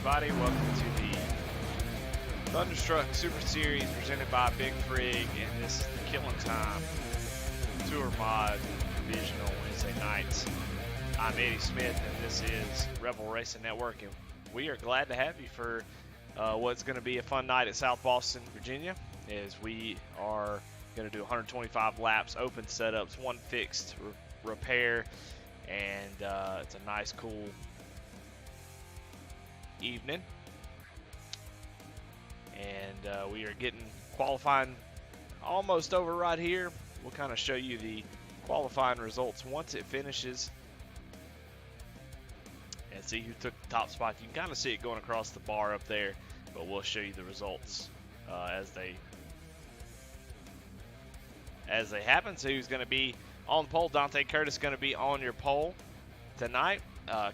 everybody. Welcome to the Thunderstruck Super Series presented by Big Frig, and this is the Killing Time Tour Mod Divisional Wednesday nights. I'm Eddie Smith, and this is Rebel Racing Network, and we are glad to have you for what's going to be a fun night at South Boston, Virginia, as we are going to do 125 laps, open setups, one fixed repair, and it's a nice, cool evening. And we are getting qualifying almost over right here. We'll kind of show you the qualifying results once it finishes and see who took the top spot. You can kind of see it going across the bar up there, but we'll show you the results as they happen. So who's going to be on the pole? Dante Curtis going to be on your pole tonight.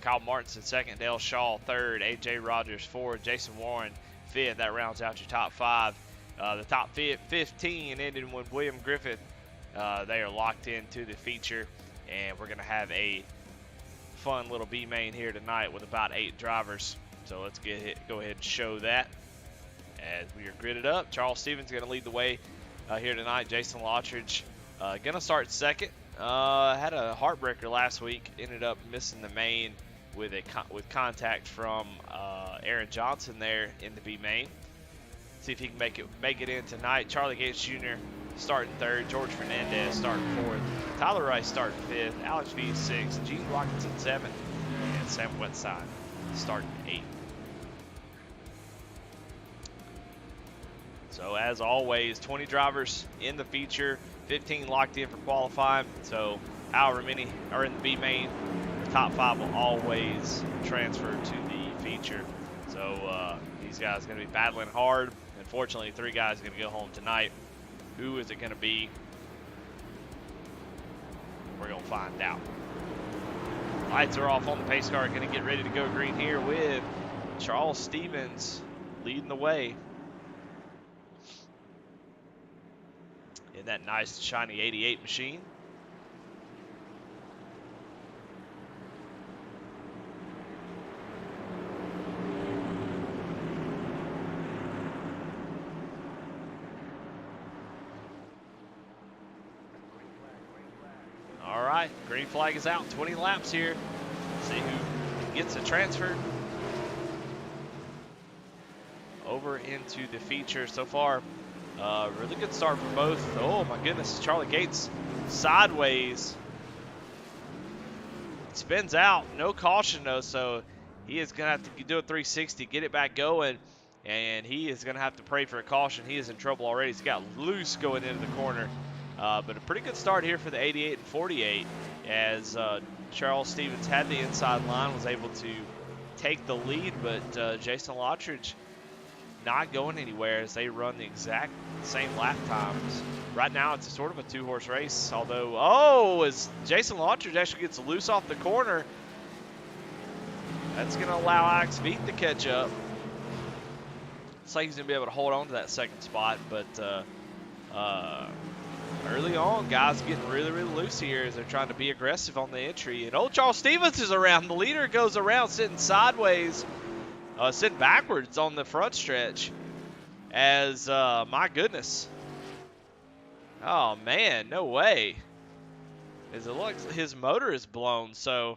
Kyle Martinson second, Dale Shaw third, AJ Rogers fourth, Jason Warren fifth. That rounds out your top five. The top 15 ended with William Griffith. They are locked into the feature, and we're going to have a fun little B main here tonight with about 8 drivers. So let's go ahead and show that as we are gridded up. Charles Stevens going to lead the way here tonight. Jason Lottridge going to start second. Had a heartbreaker last week. Ended up missing the main with contact from Aaron Johnson there in the B main. See if he can make it in tonight. Charlie Gates Jr. starting third. George Fernandez starting fourth. Tyler Rice starting fifth. Alex V sixth. Gene Watkinson seventh. And Sam Wetside starting eighth. So as always, 20 drivers in the feature. 15 locked in for qualifying, so however many are in the B main, the top 5 will always transfer to the feature. So these guys are going to be battling hard. Unfortunately, 3 guys are going to go home tonight. Who is it going to be? We're going to find out. Lights are off on the pace car. Going to get ready to go green here with Charles Stevens leading the way in that nice shiny 88 machine. All right, green flag is out. 20 laps here. See who gets a transfer over into the feature so far. Really good start for both. Oh my goodness, Charlie Gates sideways. Spins out, no caution though, so he is going to have to do a 360, get it back going, and he is going to have to pray for a caution. He is in trouble already. He's got loose going into the corner. But a pretty good start here for the 88 and 48 as Charles Stevens had the inside line, was able to take the lead, but Jason Lottridge not going anywhere as they run the exact same lap times. Right now it's sort of a 2-horse race, although, as Jason Lottridge actually gets loose off the corner, that's going to allow Alex Veet to catch up. Looks like he's going to be able to hold on to that second spot, but early on, guys getting really, really loose here as they're trying to be aggressive on the entry. And old Charles Stevens is around. The leader goes around sitting sideways. Sitting backwards on the front stretch as, my goodness. Oh, man, no way. As it looks, his motor is blown. So,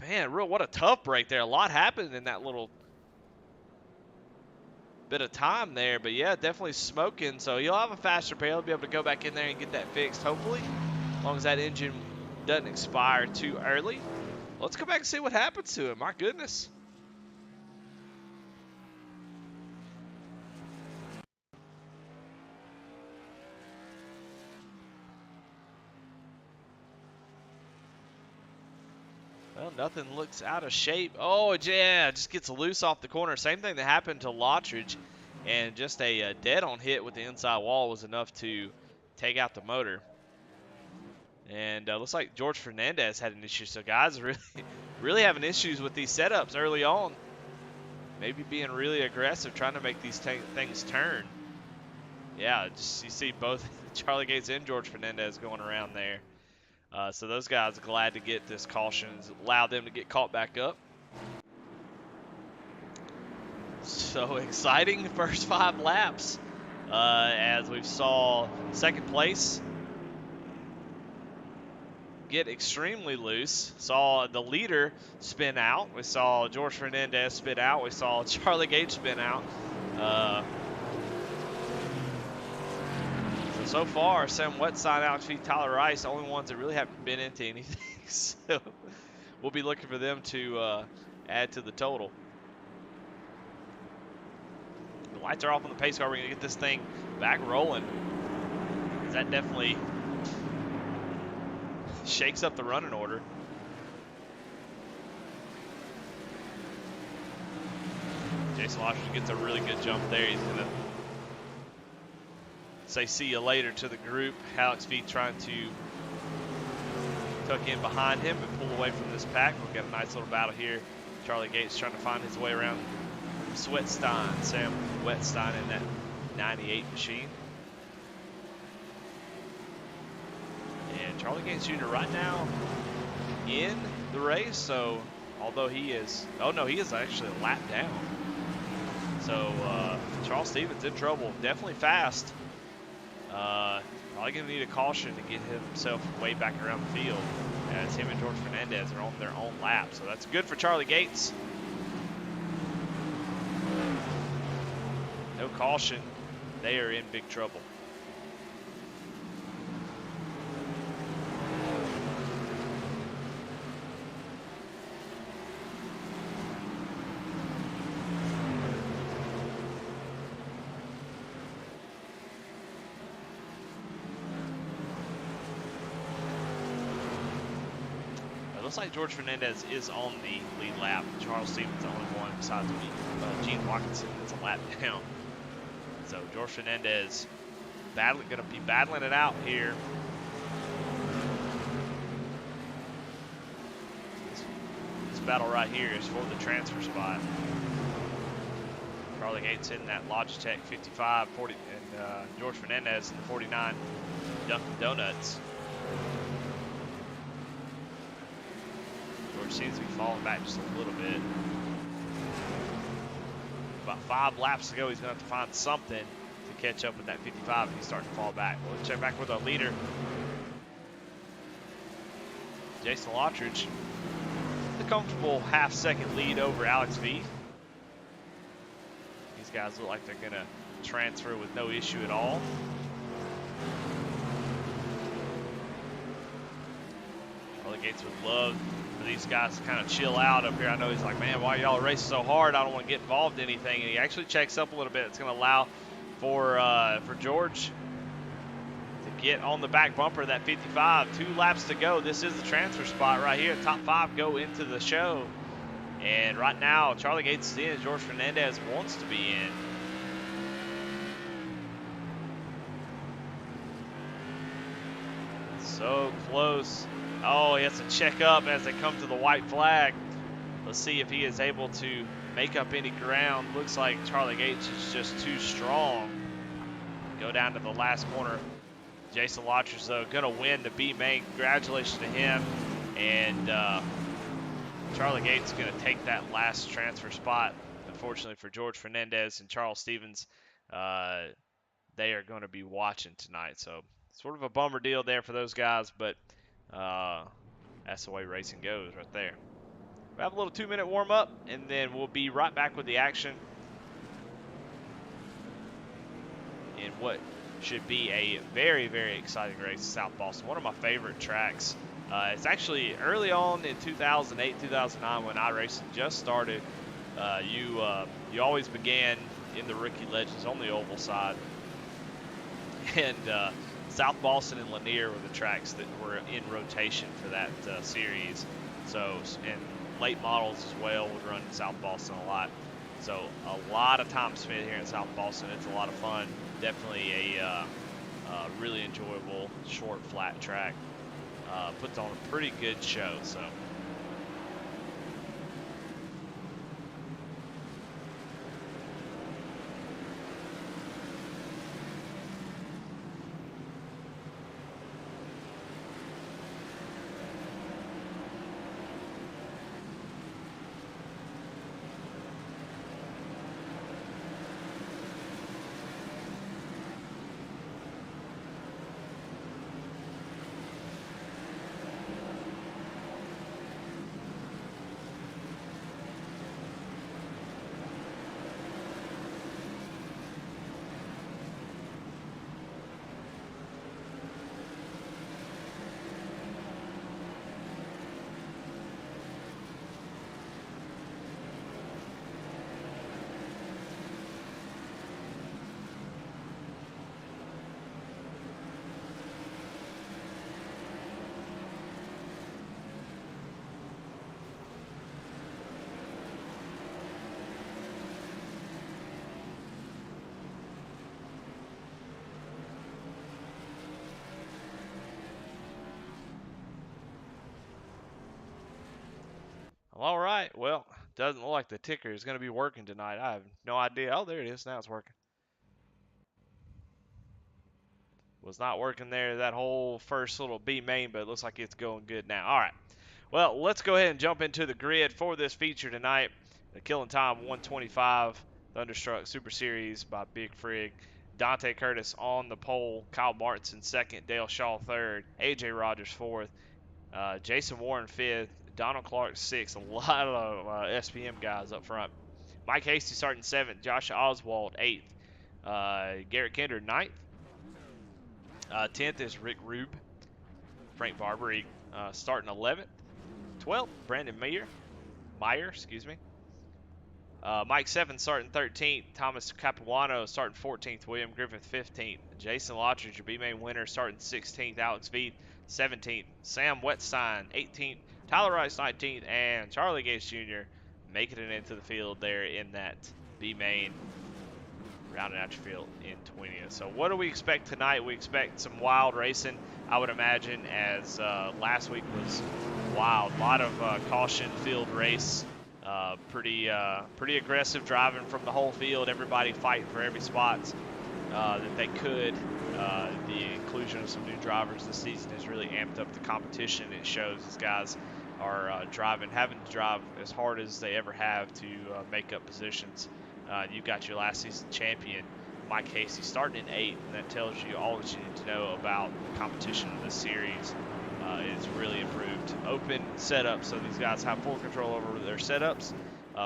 man, what a tough break there. A lot happened in that little bit of time there. But, yeah, definitely smoking. So, you'll have a faster repair. You'll be able to go back in there and get that fixed, hopefully, as long as that engine doesn't expire too early. Let's go back and see what happens to it. My goodness. Well, nothing looks out of shape. Oh, yeah, just gets loose off the corner. Same thing that happened to Lottridge, and just a dead-on hit with the inside wall was enough to take out the motor. And looks like George Fernandez had an issue. So guys are really having issues with these setups early on. Maybe being really aggressive, trying to make these things turn. Yeah, just you see both Charlie Gates and George Fernandez going around there. So those guys are glad to get this caution, allow them to get caught back up. So exciting first 5 laps as we saw second place get extremely loose. Saw the leader spin out. We saw George Fernandez spin out. We saw Charlie Gage spin out. So far, Sam Wetstein, Alex Feet, Tyler Rice, the only ones that really haven't been into anything. So we'll be looking for them to add to the total. The lights are off on the pace car. We're going to get this thing back rolling. That definitely shakes up the running order. Jason Lottridge gets a really good jump there. He's going to say see you later to the group. Alex Feet trying to tuck in behind him and pull away from this pack. We've got a nice little battle here. Charlie Gates trying to find his way around Sweatstein, Sam Wetstein in that 98 machine. And Charlie Gates Jr. right now in the race, so although he is, oh no, he is actually a lap down. So Charles Stevens in trouble, definitely fast. Probably going to need a caution to get himself way back around the field as him and George Fernandez are on their own lap. So that's good for Charlie Gates. No caution. They are in big trouble. Looks like George Fernandez is on the lead lap. Charles Stevens the only one besides me. Gene Watkinson is a lap down. So George Fernandez going to be battling it out here. This battle right here is for the transfer spot. Charlie Gates in that Logitech 55, 40, and George Fernandez in the 49 Dunkin' Donuts. George seems to be falling back just a little bit. About 5 laps to go, he's going to have to find something to catch up with that 55 if he's starting to fall back. We'll check back with our leader, Jason Lottridge. The comfortable half-second lead over Alex V. These guys look like they're going to transfer with no issue at all. Charlie Gates would love for these guys to kind of chill out up here. I know he's like, man, why y'all racing so hard? I don't want to get involved in anything. And he actually checks up a little bit. It's going to allow for George to get on the back bumper of that 55. 2 laps to go. This is the transfer spot right here. Top 5 go into the show. And right now, Charlie Gates is in. George Fernandez wants to be in. So close. Oh, he has to check up as they come to the white flag. Let's see if he is able to make up any ground. Looks like Charlie Gates is just too strong. Go down to the last corner. Jason Lottridge, though, going to win the B main. Congratulations to him. And Charlie Gates is going to take that last transfer spot. Unfortunately for George Fernandez and Charles Stevens, they are going to be watching tonight. So sort of a bummer deal there for those guys, but that's the way racing goes right there. We'll have a little 2-minute warm-up, and then we'll be right back with the action in what should be a very, very exciting race in South Boston. One of my favorite tracks. It's actually early on in 2008, 2009 when iRacing just started. You always began in the Rookie Legends on the oval side. And South Boston and Lanier were the tracks that were in rotation for that series. So, and late models as well would run in South Boston a lot. So a lot of time spent here in South Boston. It's a lot of fun. Definitely a really enjoyable, short, flat track. Puts on a pretty good show. So. All right. Well, doesn't look like the ticker is going to be working tonight. I have no idea. Oh, there it is. Now it's working. Was not working there that whole first little B main, but it looks like it's going good now. All right. Well, let's go ahead and jump into the grid for this feature tonight. The Killing Time 125 Thunderstruck Super Series by Big Frig. Dante Curtis on the pole. Kyle Martinson second. Dale Shaw third. A.J. Rogers fourth. Jason Warren fifth. Donald Clark sixth. A lot of SPM guys up front. Mike Hasty starting seventh. Josh Oswald eighth. Garrett Kinder ninth. 10th is Rick Rube. Frank Barber starting 11th. 12th, Brandon Meyer, excuse me. Mike 7 starting 13th. Thomas Capuano starting 14th. William Griffith 15th. Jason Lottridge, your B-main winner, starting 16th. Alex Veet 17th. Sam Wetstein 18th. Tyler Rice 19th. And Charlie Gates Jr. making it into the field there in that B-main, rounding out your field in 20th. So what do we expect tonight? We expect some wild racing, I would imagine, as last week was wild. A lot of caution-filled race. Pretty aggressive driving from the whole field. Everybody fighting for every spot that they could. The inclusion of some new drivers this season has really amped up the competition. It shows these guys are having to drive as hard as they ever have to make up positions. You've got your last season champion, Mike Hasty, starting in 8th, and that tells you all that you need to know about the competition in this series. It's really improved. Open setup, so these guys have full control over their setups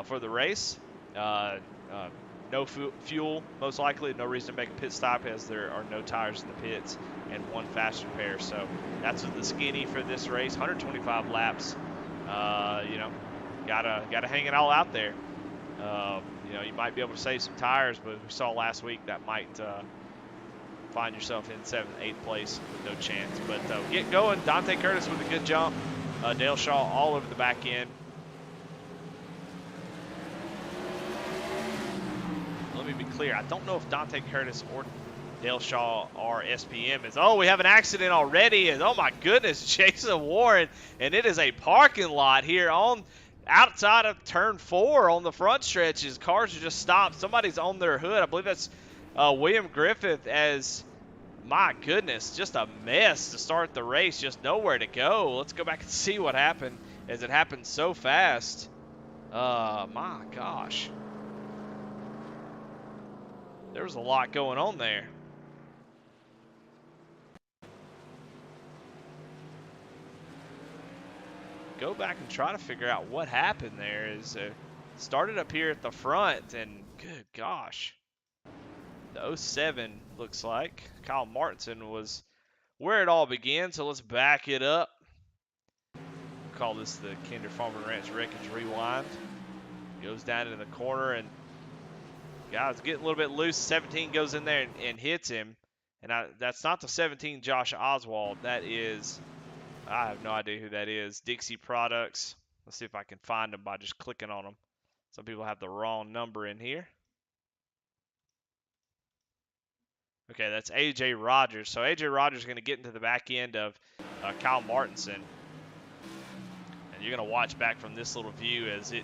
for the race. No fuel, most likely. No reason to make a pit stop as there are no tires in the pits and one faster pair. So that's the skinny for this race. 125 laps. Gotta hang it all out there. You might be able to save some tires, but we saw last week that might find yourself in 7th, 8th place with no chance. But get going. Dante Curtis with a good jump. Dale Shaw all over the back end. Let me be clear. I don't know if Dante Curtis or Dale Shaw are SPM. We have an accident already. And oh my goodness, Jason Warren. And it is a parking lot here outside of turn 4 on the front stretches. Cars are just stopped. Somebody's on their hood. I believe that's William Griffith. As my goodness, just a mess to start the race. Just nowhere to go. Let's go back and see what happened, as it happened so fast. My gosh. There was a lot going on there. Go back and try to figure out what happened there. Is started up here at the front, and good gosh. The 07 looks like Kyle Martinson was where it all began, so let's back it up. We'll call this the Kinder Farm and Ranch Wreckage Rewind. Goes down into the corner, and guys getting a little bit loose. 17 goes in there and hits him, and that's not the 17 Josh Oswald. That is, I have no idea who that is. Dixie Products. Let's see if I can find them by just clicking on them. Some people have the wrong number in here. Okay, that's A.J. Rogers. So A.J. Rogers is going to get into the back end of Kyle Martinson. And you're going to watch back from this little view as the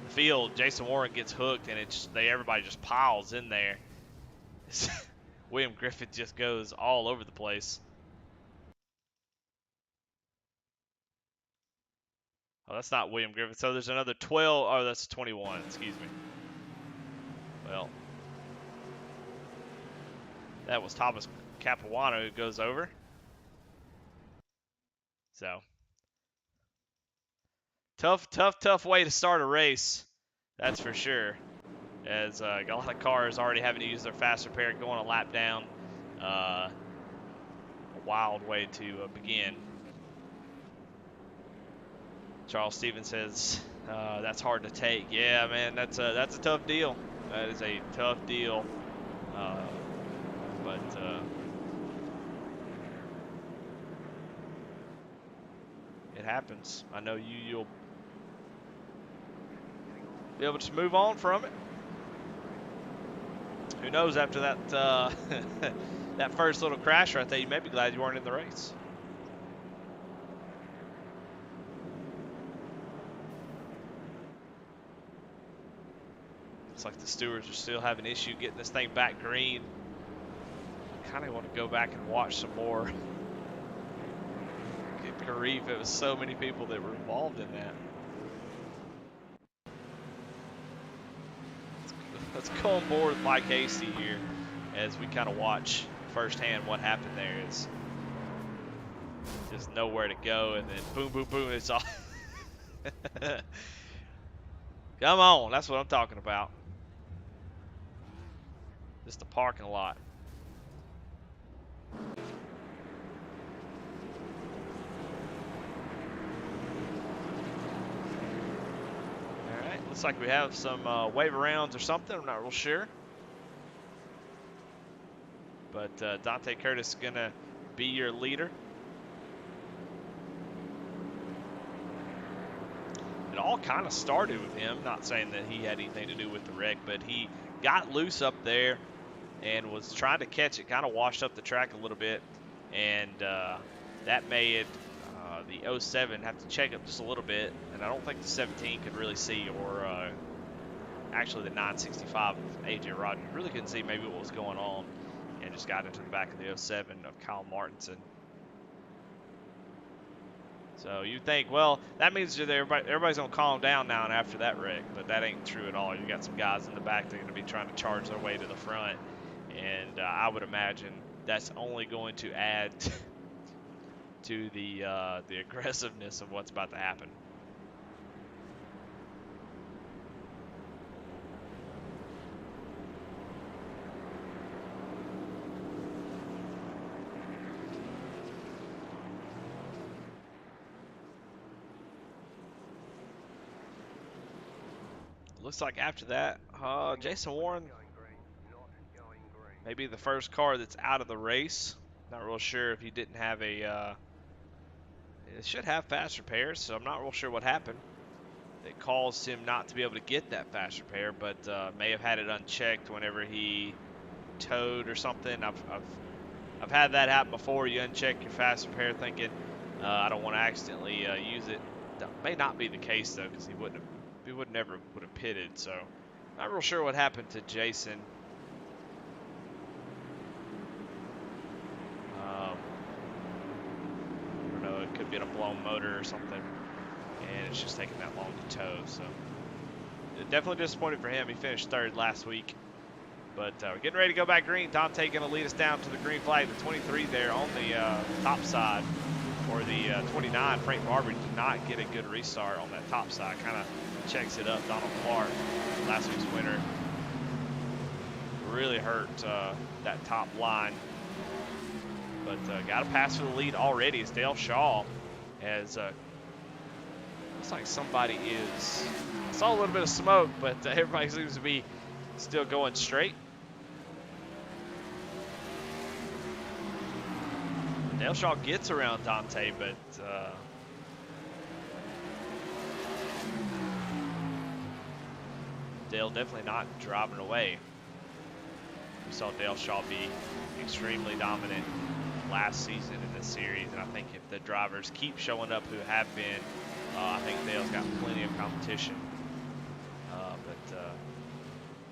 field, Jason Warren gets hooked, and everybody just piles in there. William Griffith just goes all over the place. Oh, that's not William Griffith. So there's another 12. Oh, that's 21. Excuse me. Well, that was Thomas Capuano who goes over. So, tough way to start a race. That's for sure. As a lot of cars already having to use their faster pair, going a lap down. A wild way to begin. Charles Stevens says that's hard to take. Yeah, man, that's a tough deal. That is a tough deal. But it happens. I know you'll be able to move on from it. Who knows, after that that first little crash right there, you may be glad you weren't in the race. Looks like the stewards are still having an issue getting this thing back green. I kind of want to go back and watch some more. Good grief, it was so many people that were involved in that. Let's go on board with Mike Hasty here as we kind of watch firsthand what happened there. Is just nowhere to go, and then boom, boom, boom, it's all. Come on, that's what I'm talking about. Just the parking lot. Alright, looks like we have some wave arounds or something. I'm not real sure. But Dante Curtis is going to be your leader. It all kind of started with him. Not saying that he had anything to do with the wreck, but he got loose up there and was trying to catch it, kind of washed up the track a little bit, and that made the 07 have to check up just a little bit, and I don't think the 17 could really see, or actually the 965 of AJ Rogers really couldn't see maybe what was going on, and just got into the back of the 07 of Kyle Martinson. So you think, well, that means that everybody's going to calm down now and after that wreck, but that ain't true at all. You got some guys in the back that are going to be trying to charge their way to the front, and I would imagine that's only going to add to the aggressiveness of what's about to happen. Looks like after that, Jason Warren, maybe the first car that's out of the race. Not real sure if he didn't have a, it should have fast repairs, so I'm not real sure what happened. It caused him not to be able to get that fast repair, but may have had it unchecked whenever he towed or something. I've had that happen before. You uncheck your fast repair thinking, I don't want to accidentally use it. That may not be the case though, because he never would have pitted, so not real sure what happened to Jason. I don't know, it could be a blown motor or something, and it's just taking that long to tow, so definitely disappointed for him. He finished third last week, but we're getting ready to go back green. Dante going to lead us down to the green flag, the 23 there on the top side, or the 29. Frank Barber did not get a good restart on that top side, kind of checks it up. Donald Clark, last week's winner, really hurt that top line, but got a pass for the lead already as Dale Shaw has looks like somebody is, I saw a little bit of smoke, but everybody seems to be still going straight. Dale Shaw gets around Dante, but Dale definitely not driving away. We saw Dale Shaw be extremely dominant last season in this series, and I think if the drivers keep showing up who have been, I think Dale's got plenty of competition. But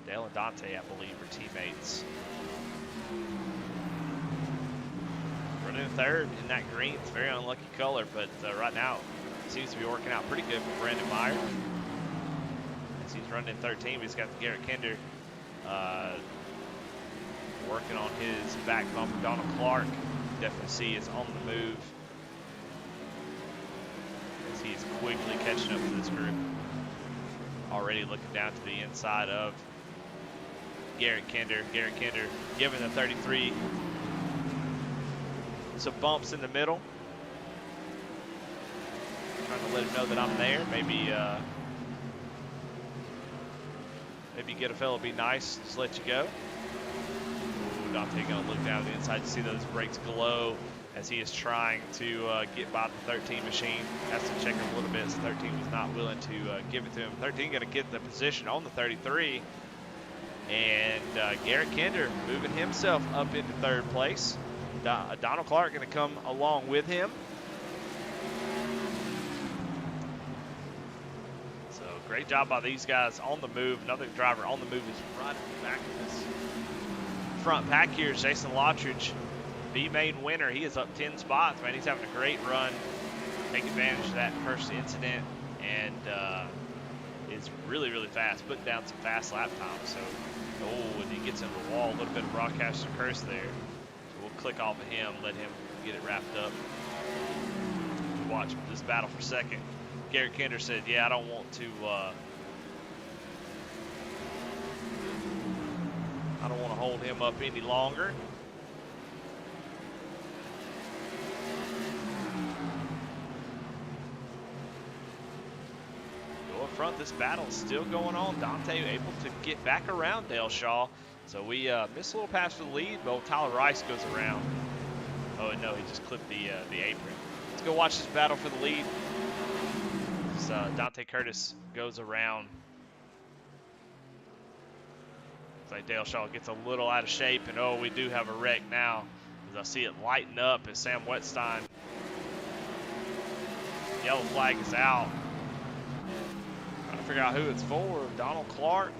Dale and Dante, I believe, are teammates. Running third in that green. It's a very unlucky color, but right now it seems to be working out pretty good for Brandon Meyer. As he's running in 13, he's got the Garrett Kinder working on his back bumper. Donald Clark, definitely see, is on the move as he's quickly catching up to this group. Already looking down to the inside of Garrett Kinder. Garrett Kinder giving the 33 some bumps in the middle. Trying to let him know that I'm there. Maybe get a fellow be nice, just let you go. Ooh, Dante gonna look down the inside to see those brakes glow as he is trying to get by the 13 machine. Has to check him a little bit, so 13 was not willing to give it to him. 13 gonna get the position on the 33. And Garrett Kinder moving himself up into third place. Donald Clark going to come along with him. So great job by these guys on the move. Another driver on the move is right at the back of this front pack here is Jason Lottridge, B-main winner. He is up 10 spots, man. He's having a great run. Take advantage of that first incident and is really, really fast. Putting down some fast lap times. So, and he gets into the wall. A little bit of broadcaster curse there. So we'll click off of him, let him get it wrapped up. Watch this battle for second. Garrett Kinder said, yeah, I don't want to hold him up any longer. Go up front, this battle is still going on. Dante able to get back around Dale Shaw. So we missed a little pass for the lead, but Tyler Rice goes around. Oh no, he just clipped the apron. Let's go watch this battle for the lead. Dante Curtis goes around. It's like Dale Shaw gets a little out of shape, and we do have a wreck now. As I see it lighten up as Sam Wetstein. Yellow flag is out. Trying to figure out who it's for. Donald Clark.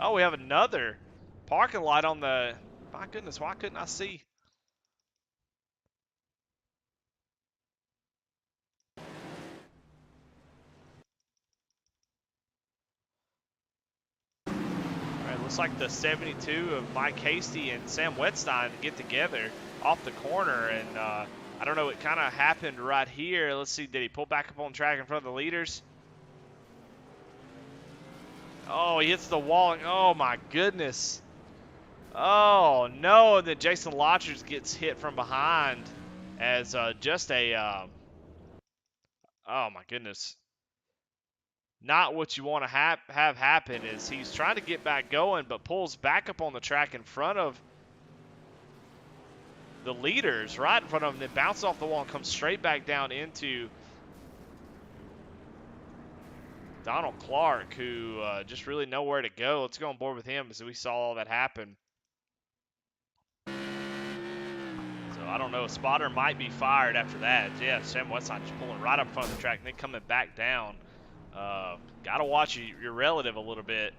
Oh, we have another parking lot on the. My goodness, why couldn't I see? Looks like the 72 of Mike Hasty and Sam Wetstein get together off the corner, and I don't know, it kind of happened right here. Let's see, did he pull back up on track in front of the leaders? Oh, he hits the wall, and oh my goodness. Oh no, and then Jason Lottridge gets hit from behind as just a, oh my goodness. Not what you want to have happen is he's trying to get back going, but pulls back up on the track in front of the leaders, right in front of him, then bounces off the wall and comes straight back down into Donald Clark, who just really nowhere to go. Let's go on board with him as we saw all that happen. So I don't know, a spotter might be fired after that. Yeah, Sam Westside just pulling right up in front of the track and then coming back down. Got to watch your relative a little bit,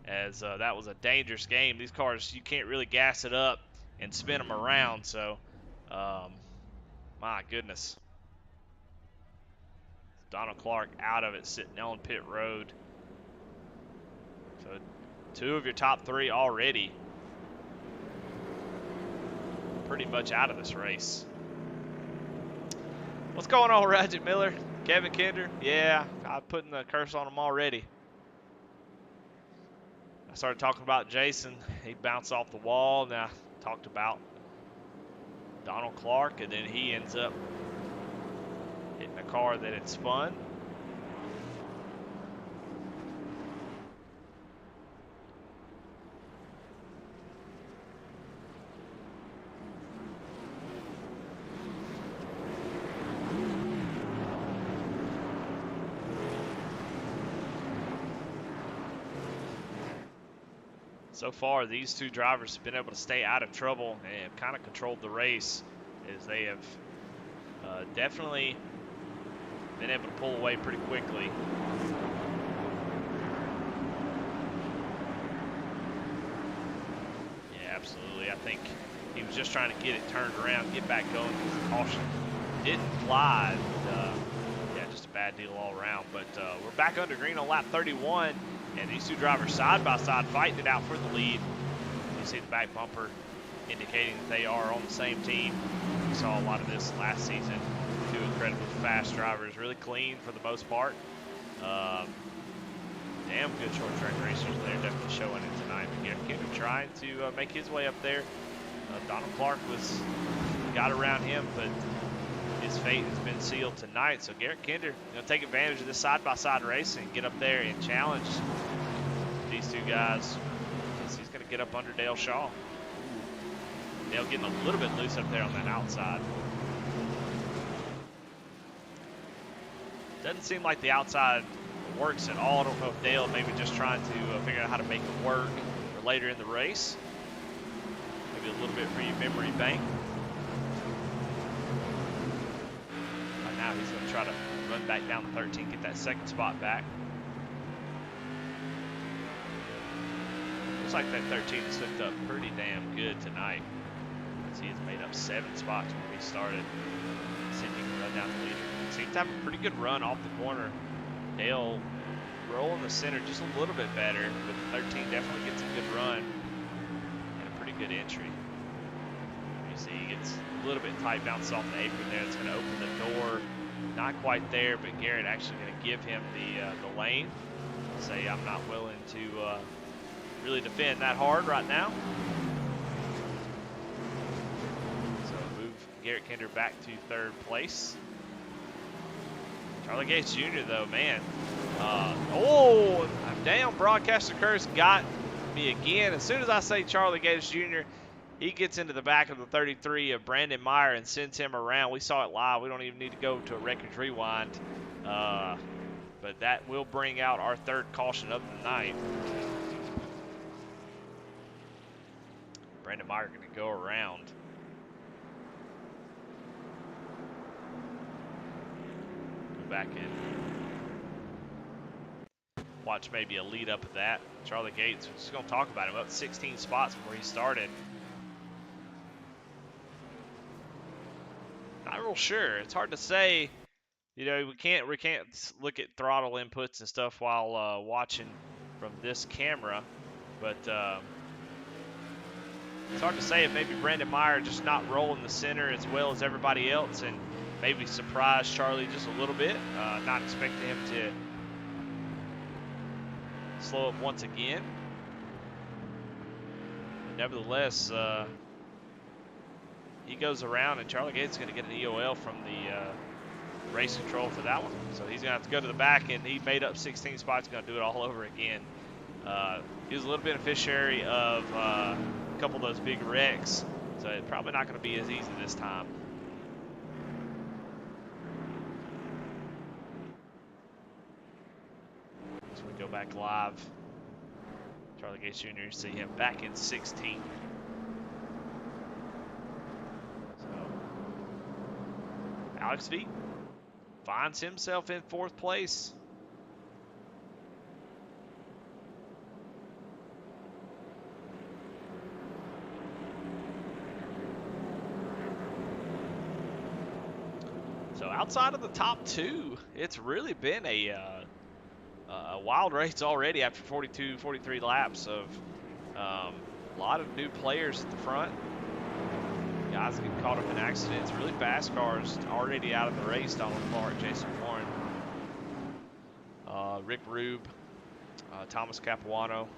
as that was a dangerous game. These cars, you can't really gas it up and spin them around, so my goodness. Donald Clark out of it, sitting on pit road. So 2 of your top 3 already pretty much out of this race. What's going on, Radget Miller? Kevin Kinder? Yeah, I'm putting the curse on him already. I started talking about Jason. He bounced off the wall. Now I talked about Donald Clark, and then he ends up hitting a car that had spun. So far, these 2 drivers have been able to stay out of trouble and have kind of controlled the race, as they have definitely been able to pull away pretty quickly. Yeah, absolutely. I think he was just trying to get it turned around, get back going, because the caution didn't fly. Yeah, just a bad deal all around. But we're back under green on lap 31. And these 2 drivers side by side fighting it out for the lead. You see the back bumper indicating that they are on the same team. We saw a lot of this last season. 2 incredibly fast drivers, really clean for the most part. Damn good short track racers. They're definitely showing it tonight. Garrett Kinder trying to make his way up there. Donald Clark got around him, but his fate has been sealed tonight. So Garrett Kinder going to take advantage of this side-by-side racing, get up there and challenge these 2 guys. He's going to get up under Dale Shaw. Dale getting a little bit loose up there on that outside. Doesn't seem like the outside works at all. I don't know if Dale maybe just trying to figure out how to make it work for later in the race. Maybe a little bit for your memory bank. Now he's going to try to run back down to 13, get that second spot back. Looks like that 13 has hooked up pretty damn good tonight. As he has made up 7 spots when he started. See if he can run down the leader. Seems to have a pretty good run off the corner. Dale rolling the center just a little bit better, but the 13 definitely gets a good run and a pretty good entry. You see he gets a little bit tight, bounces off the apron there. It's going to open the door. Not quite there, but Garrett actually going to give him the lane. Say I'm not willing to really defend that hard right now. So move Garrett Kinder back to 3rd place. Charlie Gates Jr. though, man. Oh, damn, Broadcaster Curtis got me again. As soon as I say Charlie Gates Jr., he gets into the back of the 33 of Brandon Meyer and sends him around. We saw it live. We don't even need to go to a records rewind. But that will bring out our 3rd caution of the night. Brandon Meyer going to go around. Go back in. Watch maybe a lead up of that. Charlie Gates, we're just going to talk about him, up 16 spots from where he started. Not real sure. It's hard to say. You know, we can't look at throttle inputs and stuff while watching from this camera, but it's hard to say if maybe Brandon Meyer just not rolling the center as well as everybody else and maybe surprise Charlie just a little bit. Not expecting him to slow up once again. But nevertheless, he goes around and Charlie Gates is going to get an EOL from the race control for that one. So he's going to have to go to the back, and he made up 16 spots, going to do it all over again. He was a little beneficiary of a couple of those big wrecks, so it's probably not going to be as easy this time. So we go back live. Charlie Gates Jr., you see him back in 16. So Alex V finds himself in 4th place. So outside of the top 2, it's really been a wild race already after 42, 43 laps of a lot of new players at the front. Guys getting caught up in accidents. Really fast cars already out of the race. Donald Clark, Jason Warren, Rick Rube, Thomas Capuano,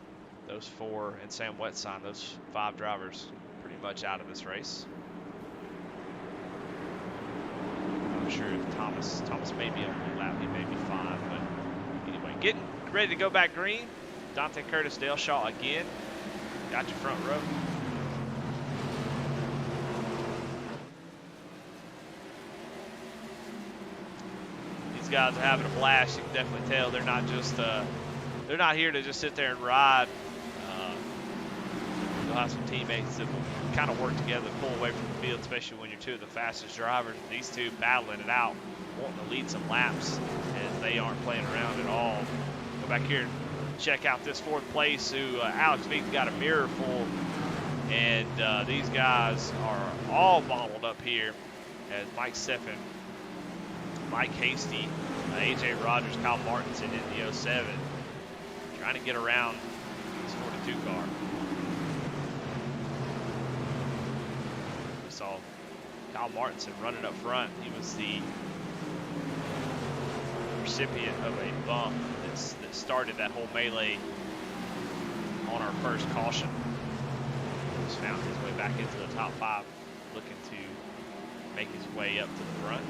those 4, and Sam Wetsign, those 5 drivers pretty much out of this race. I'm not sure if Thomas may be on the lap. He may be fine, but anyway, getting ready to go back green. Dante Curtis, Dale Shaw again. Got your front row. Guys are having a blast. You can definitely tell they're not just they're not here to just sit there and ride. You'll have some teammates that will kind of work together to pull away from the field, especially when you're 2 of the fastest drivers. These 2 battling it out, wanting to lead some laps, and they aren't playing around at all. Go back here and check out this 4th place, who Alex Veek's got a mirror full, and these guys are all bottled up here as Mike Steffen, Mike Hasty, AJ Rogers, Kyle Martinson in the 07, trying to get around this 42 car. We saw Kyle Martinson running up front. He was the recipient of a bump that started that whole melee on our first caution. He's found his way back into the top 5, looking to make his way up to the front.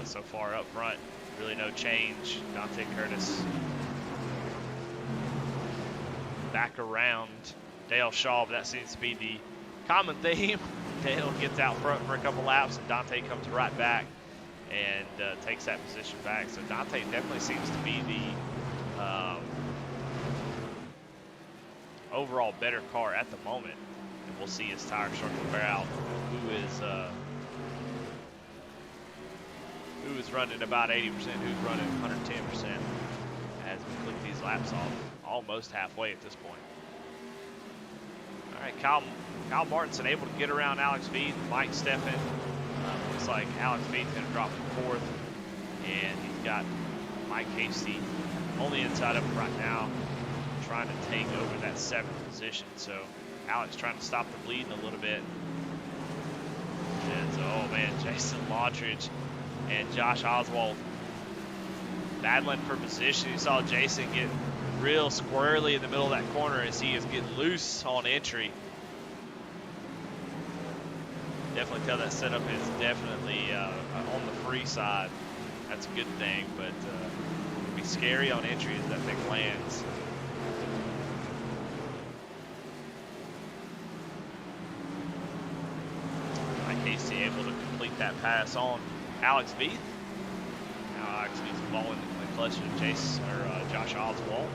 So far up front, really no change. Dante Curtis back around Dale Shaw, but that seems to be the common theme. Dale gets out front for a couple laps, and Dante comes right back. and takes that position back. So Dante definitely seems to be the overall better car at the moment. And we'll see his tire start to wear out. Who is running about 80%, who's running 110% as we click these laps off, almost halfway at this point. All right, Kyle Martinson able to get around Alex Veith, Mike Steffen. Looks like Alex Veith going to drop to 4th, and he's got Mike Hasty on the inside of him right now, trying to take over that 7th position. So Alex trying to stop the bleeding a little bit. And so, oh man, Jason Lottridge and Josh Oswald battling for position. You saw Jason get real squirrely in the middle of that corner as he is getting loose on entry. Definitely tell that setup is definitely on the free side. That's a good thing, but it'll be scary on entry as that thing lands. Mike Hasty able to complete that pass on Alex Veith. Now Alex Veith's ball in the clutch of Josh Oswald.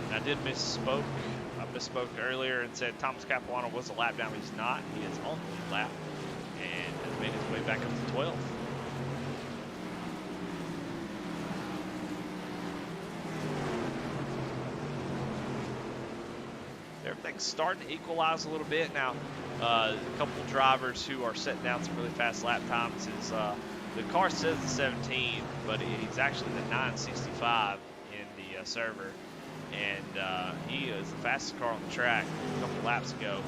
I did misspoke. I misspoke earlier and said Thomas Capuano was a lap down. He's not. He is on the lead lap and has made his way back up to 12th. Everything's starting to equalize a little bit now. A couple of drivers who are setting down some really fast lap times is the car says the 17, but he's actually the 965 in the server. And he is the fastest car on the track a couple laps ago,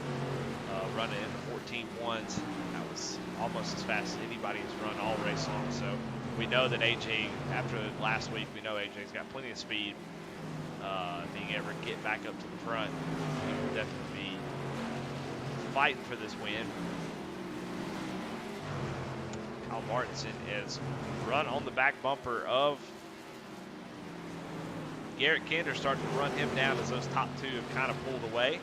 running in the 14.1s. That was almost as fast as anybody has run all race long. So we know that AJ, after last week, we know AJ's got plenty of speed. If he can ever get back up to the front, he will definitely be fighting for this win. Kyle Martinson is run on the back bumper of Garrett Kinder, starting to run him down as those top two have kind of pulled away.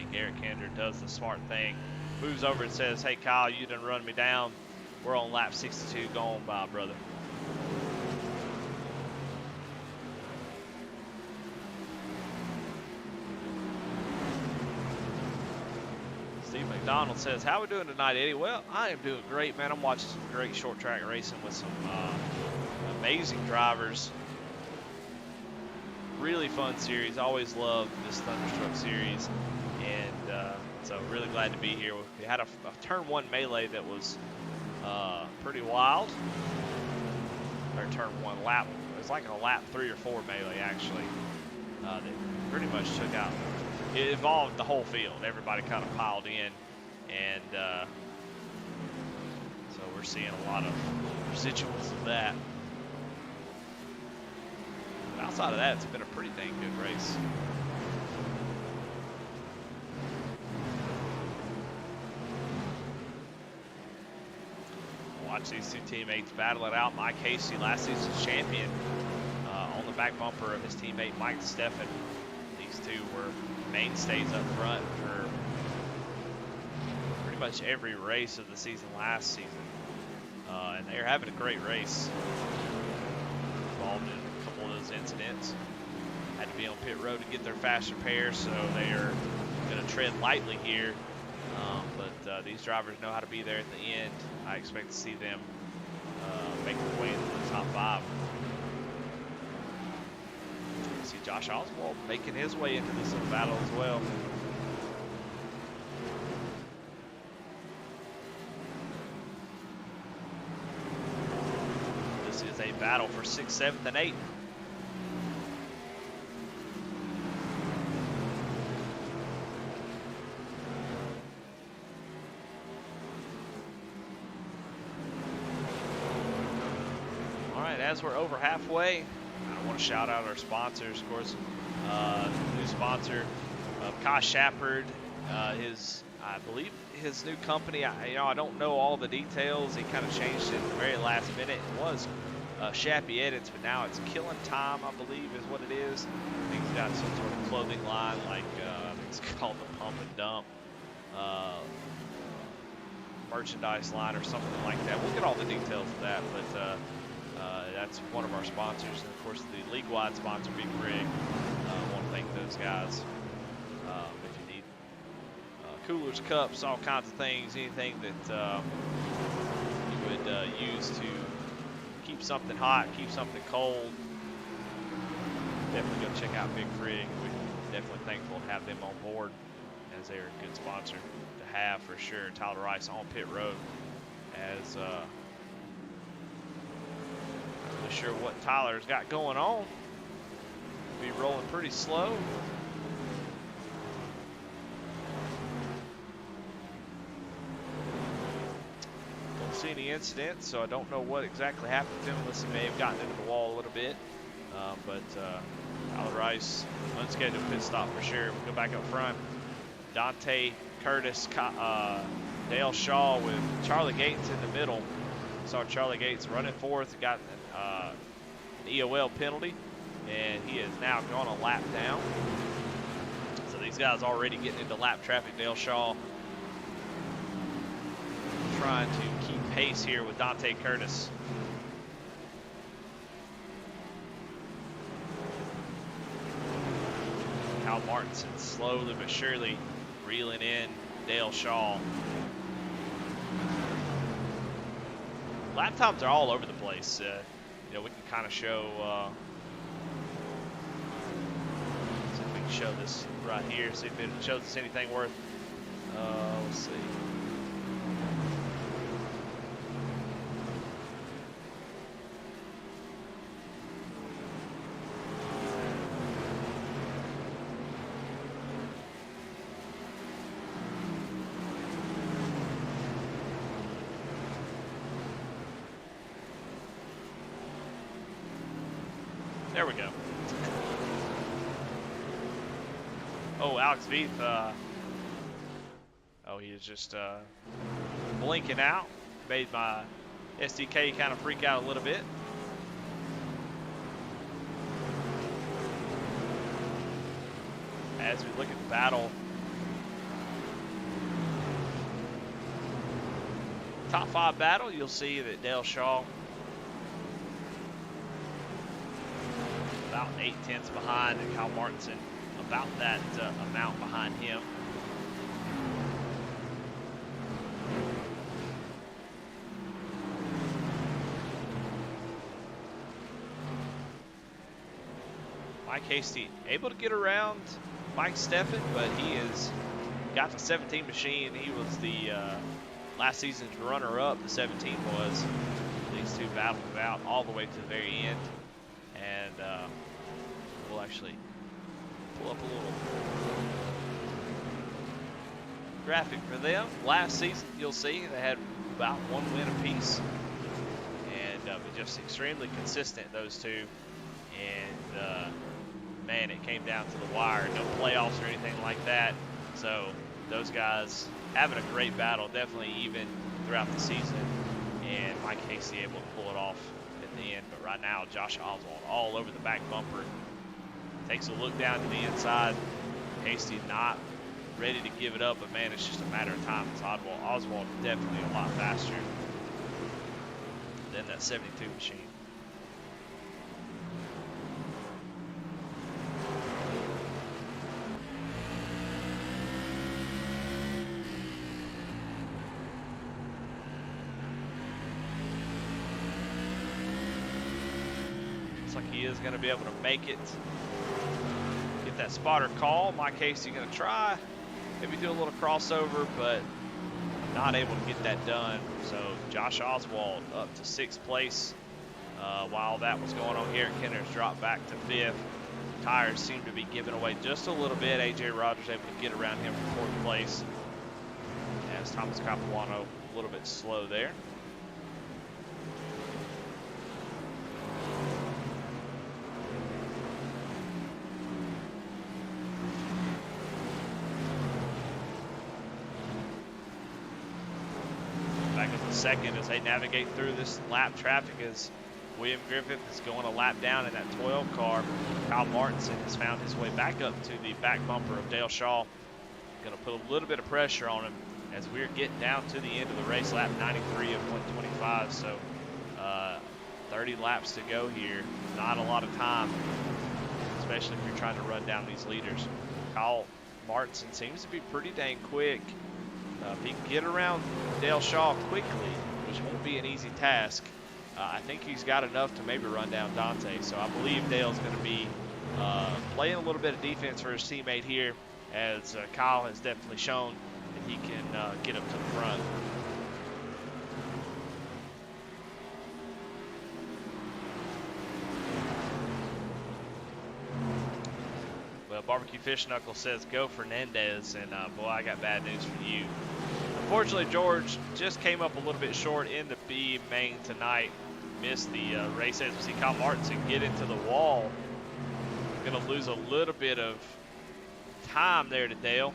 And Garrett Kinder does the smart thing, moves over and says, "Hey Kyle, you done run me down. We're on lap 62, go on by, brother." Steve McDonald says, "How we doing tonight, Eddie?" Well, I am doing great, man. I'm watching some great short track racing with some amazing drivers. Really fun series. Always love this Thunderstruck series, and so really glad to be here. We had a turn 1 melee that was pretty wild. Or turn 1 lap. It was like a lap 3 or 4 melee actually. That pretty much took out. It involved the whole field. Everybody kind of piled in, and so we're seeing a lot of residuals of that. But outside of that, it's been a pretty dang good race. Watch these two teammates battle it out. Mike Hasty, last season's champion, on the back bumper of his teammate Mike Steffen. These two were mainstays up front for pretty much every race of the season last season, and they're having a great race. Involved in a couple of those incidents, had to be on pit road to get their fast repairs, so they are going to tread lightly here, but these drivers know how to be there at the end. I expect to see them make their way into the top 5. See Josh Oswald making his way into this little battle as well. This is a battle for 6th, 7th, and 8th. All right, as we're over halfway, I want to shout out our sponsors, of course. New sponsor, Shepard. I believe his new company, I don't know all the details. He kind of changed it at the very last minute. It was Shappy Edits, but now it's Killing Time, I believe is what it is. I think he's got some sort of clothing line, like I think it's called the Pump and Dump merchandise line or something like that. We'll get all the details of that, but that's one of our sponsors. And of course, the league-wide sponsor, Big Frig. I want to thank those guys. If you need coolers, cups, all kinds of things, anything that you would use to keep something hot, keep something cold, definitely go check out Big Frig. We're definitely thankful to have them on board, as they're a good sponsor to have for sure. Tyler Rice on pit road, as not really sure what Tyler's got going on. Be rolling pretty slow. Don't see any incidents, so I don't know what exactly happened to him, unless he may have gotten into the wall a little bit. But Tyler Rice, unscheduled pit stop for sure. We'll go back up front. Dante Curtis, Dale Shaw with Charlie Gates in the middle. Saw Charlie Gates running fourth, got an EOL penalty, and he has now gone a lap down. So these guys already getting into lap traffic. Dale Shaw trying to keep pace here with Dante Curtis. Kyle Martinson slowly but surely reeling in Dale Shaw. Lap times are all over the place. We can kind of show, see if we can show this right here, see if it shows us anything worth, let's see. There we go. Oh, Alex Veith, he is just blinking out. Made my SDK kind of freak out a little bit. As we look at the battle, top 5 battle, you'll see that Dale Shaw about 8/10 behind, and Kyle Martinson about that amount behind him. Mike Hasty able to get around Mike Steffen, but he has got the 17 machine. He was the last season's runner-up. The 17 was. These two battled it out all the way to the very end. And we'll actually pull up a little graphic for them. Last season, you'll see they had about 1 win apiece, and just extremely consistent, those two. And man, it came down to the wire. No playoffs or anything like that. So those guys having a great battle, definitely even throughout the season. And Mike Hasty able to pull it off at the end. But right now, Josh Oswald all over the back bumper. Takes a look down to the inside. Hasty not ready to give it up, but man, it's just a matter of time. It's Oswald definitely a lot faster than that 72 machine. Like he is going to be able to make it. Get that spotter call. Mike Hasty going to try. Maybe do a little crossover, but not able to get that done. So Josh Oswald up to 6th place. While that was going on, Garrett Kenner's dropped back to 5th. Tires seem to be giving away just a little bit. AJ Rogers able to get around him for 4th place. As Thomas Capuano a little bit slow there. second as they navigate through this lap traffic as William Griffith is going a lap down in that 12 car. Kyle Martinson has found his way back up to the back bumper of Dale Shaw. Going to put a little bit of pressure on him as we're getting down to the end of the race, lap 93 of 125. So 30 laps to go here. Not a lot of time, especially if you're trying to run down these leaders. Kyle Martinson seems to be pretty dang quick. If he can get around Dale Shaw quickly, which won't be an easy task, I think he's got enough to maybe run down Dante. So I believe Dale's going to be playing a little bit of defense for his teammate here, as Kyle has definitely shown that he can get up to the front. Well, Barbecue Fish Knuckle says, go Fernandez, and boy, I got bad news for you. Unfortunately, George just came up a little bit short in the B main tonight. Missed the race as we see Kyle Martinson get into the wall. Going to lose a little bit of time there to Dale.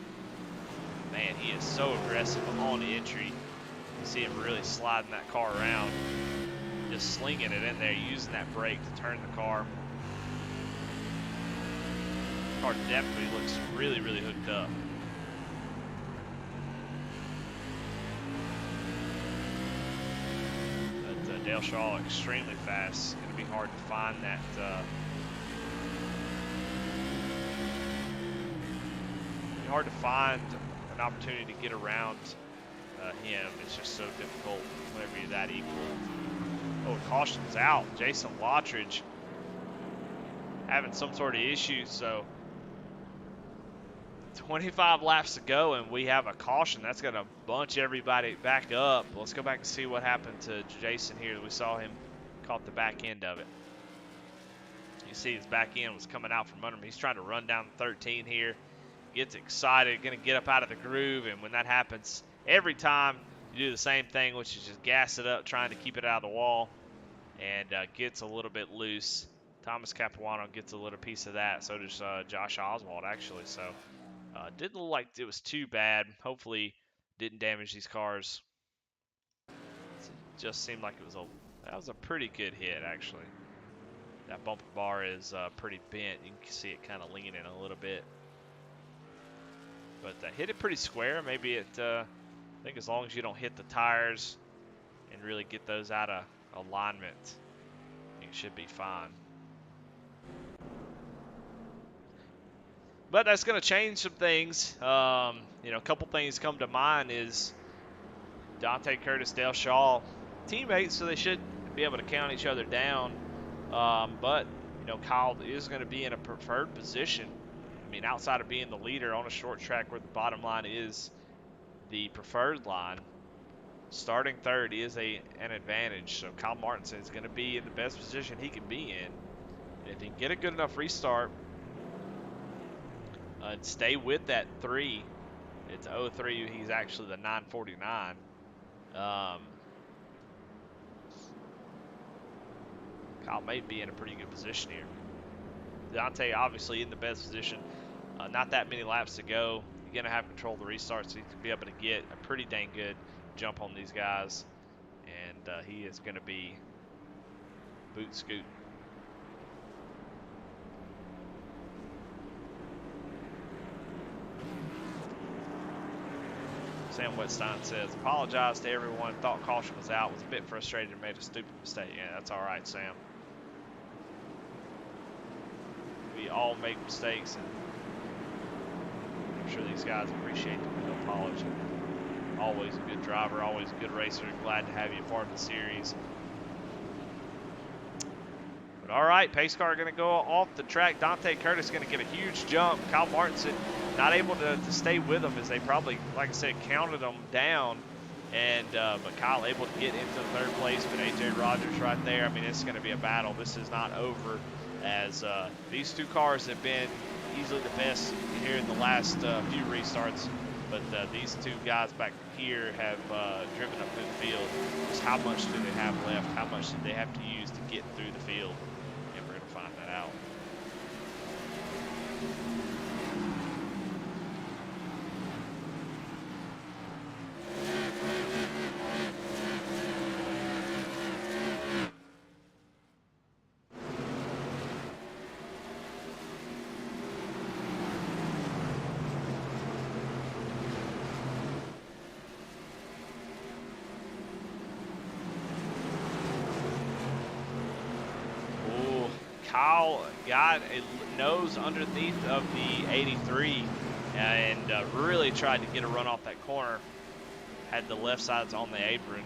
Man, he is so aggressive on the entry. You see him really sliding that car around. Just slinging it in there, using that brake to turn the car. The car definitely looks really, really hooked up. Dale Shaw extremely fast. It's going to be hard to find that hard to find an opportunity to get around him. It's just so difficult whenever you're that equal. Oh, caution's out. Jason Lottridge having some sort of issue. So 25 laps to go, and we have a caution. That's going to bunch everybody back up. Let's go back and see what happened to Jason here. We saw him caught the back end of it. You see his back end was coming out from under him. He's trying to run down 13 here. Gets excited, going to get up out of the groove, and when that happens, every time you do the same thing, which is just gas it up, trying to keep it out of the wall, and gets a little bit loose. Thomas Capuano gets a little piece of that. So does Josh Oswald, actually. So didn't look like it was too bad. Hopefully didn't damage these cars. It just seemed like that was a pretty good hit, actually. That bumper bar is pretty bent. You can see it kind of leaning a little bit. But hit it pretty square. Maybe I think as long as you don't hit the tires and really get those out of alignment, I think it should be fine. But that's going to change some things. A couple things come to mind is Dante Curtis, Dale Shaw, teammates, so they should be able to count each other down. But Kyle is going to be in a preferred position. I mean, outside of being the leader on a short track where the bottom line is the preferred line, starting third is an advantage. So Kyle Martinson is going to be in the best position he can be in. And if he can get a good enough restart and stay with that 3, it's 03. He's actually the 949. Kyle may be in a pretty good position here. Dante obviously in the best position. Not that many laps to go. You're going to have control of the restart, so you can be able to get a pretty dang good jump on these guys. And he is going to be boot scooting. Sam Wetstein says, apologize to everyone. Thought caution was out. Was a bit frustrated and made a stupid mistake. Yeah, that's all right, Sam. We all make mistakes, and I'm sure these guys appreciate the apology. Always a good driver, always a good racer. Glad to have you part of the series. But all right, pace car going to go off the track. Dante Curtis going to get a huge jump. Kyle Martinson not able to stay with them as they probably, like I said, counted them down. And but Kyle able to get into third place. But AJ Rogers right there. I mean, it's going to be a battle. This is not over, as these two cars have been easily the best here in the last few restarts. But these two guys back here have driven up through the field. Just how much do they have left? How much do they have to use to get through the field? And we're going to find that out. Kyle got a nose underneath of the 83 and really tried to get a run off that corner. Had the left sides on the apron.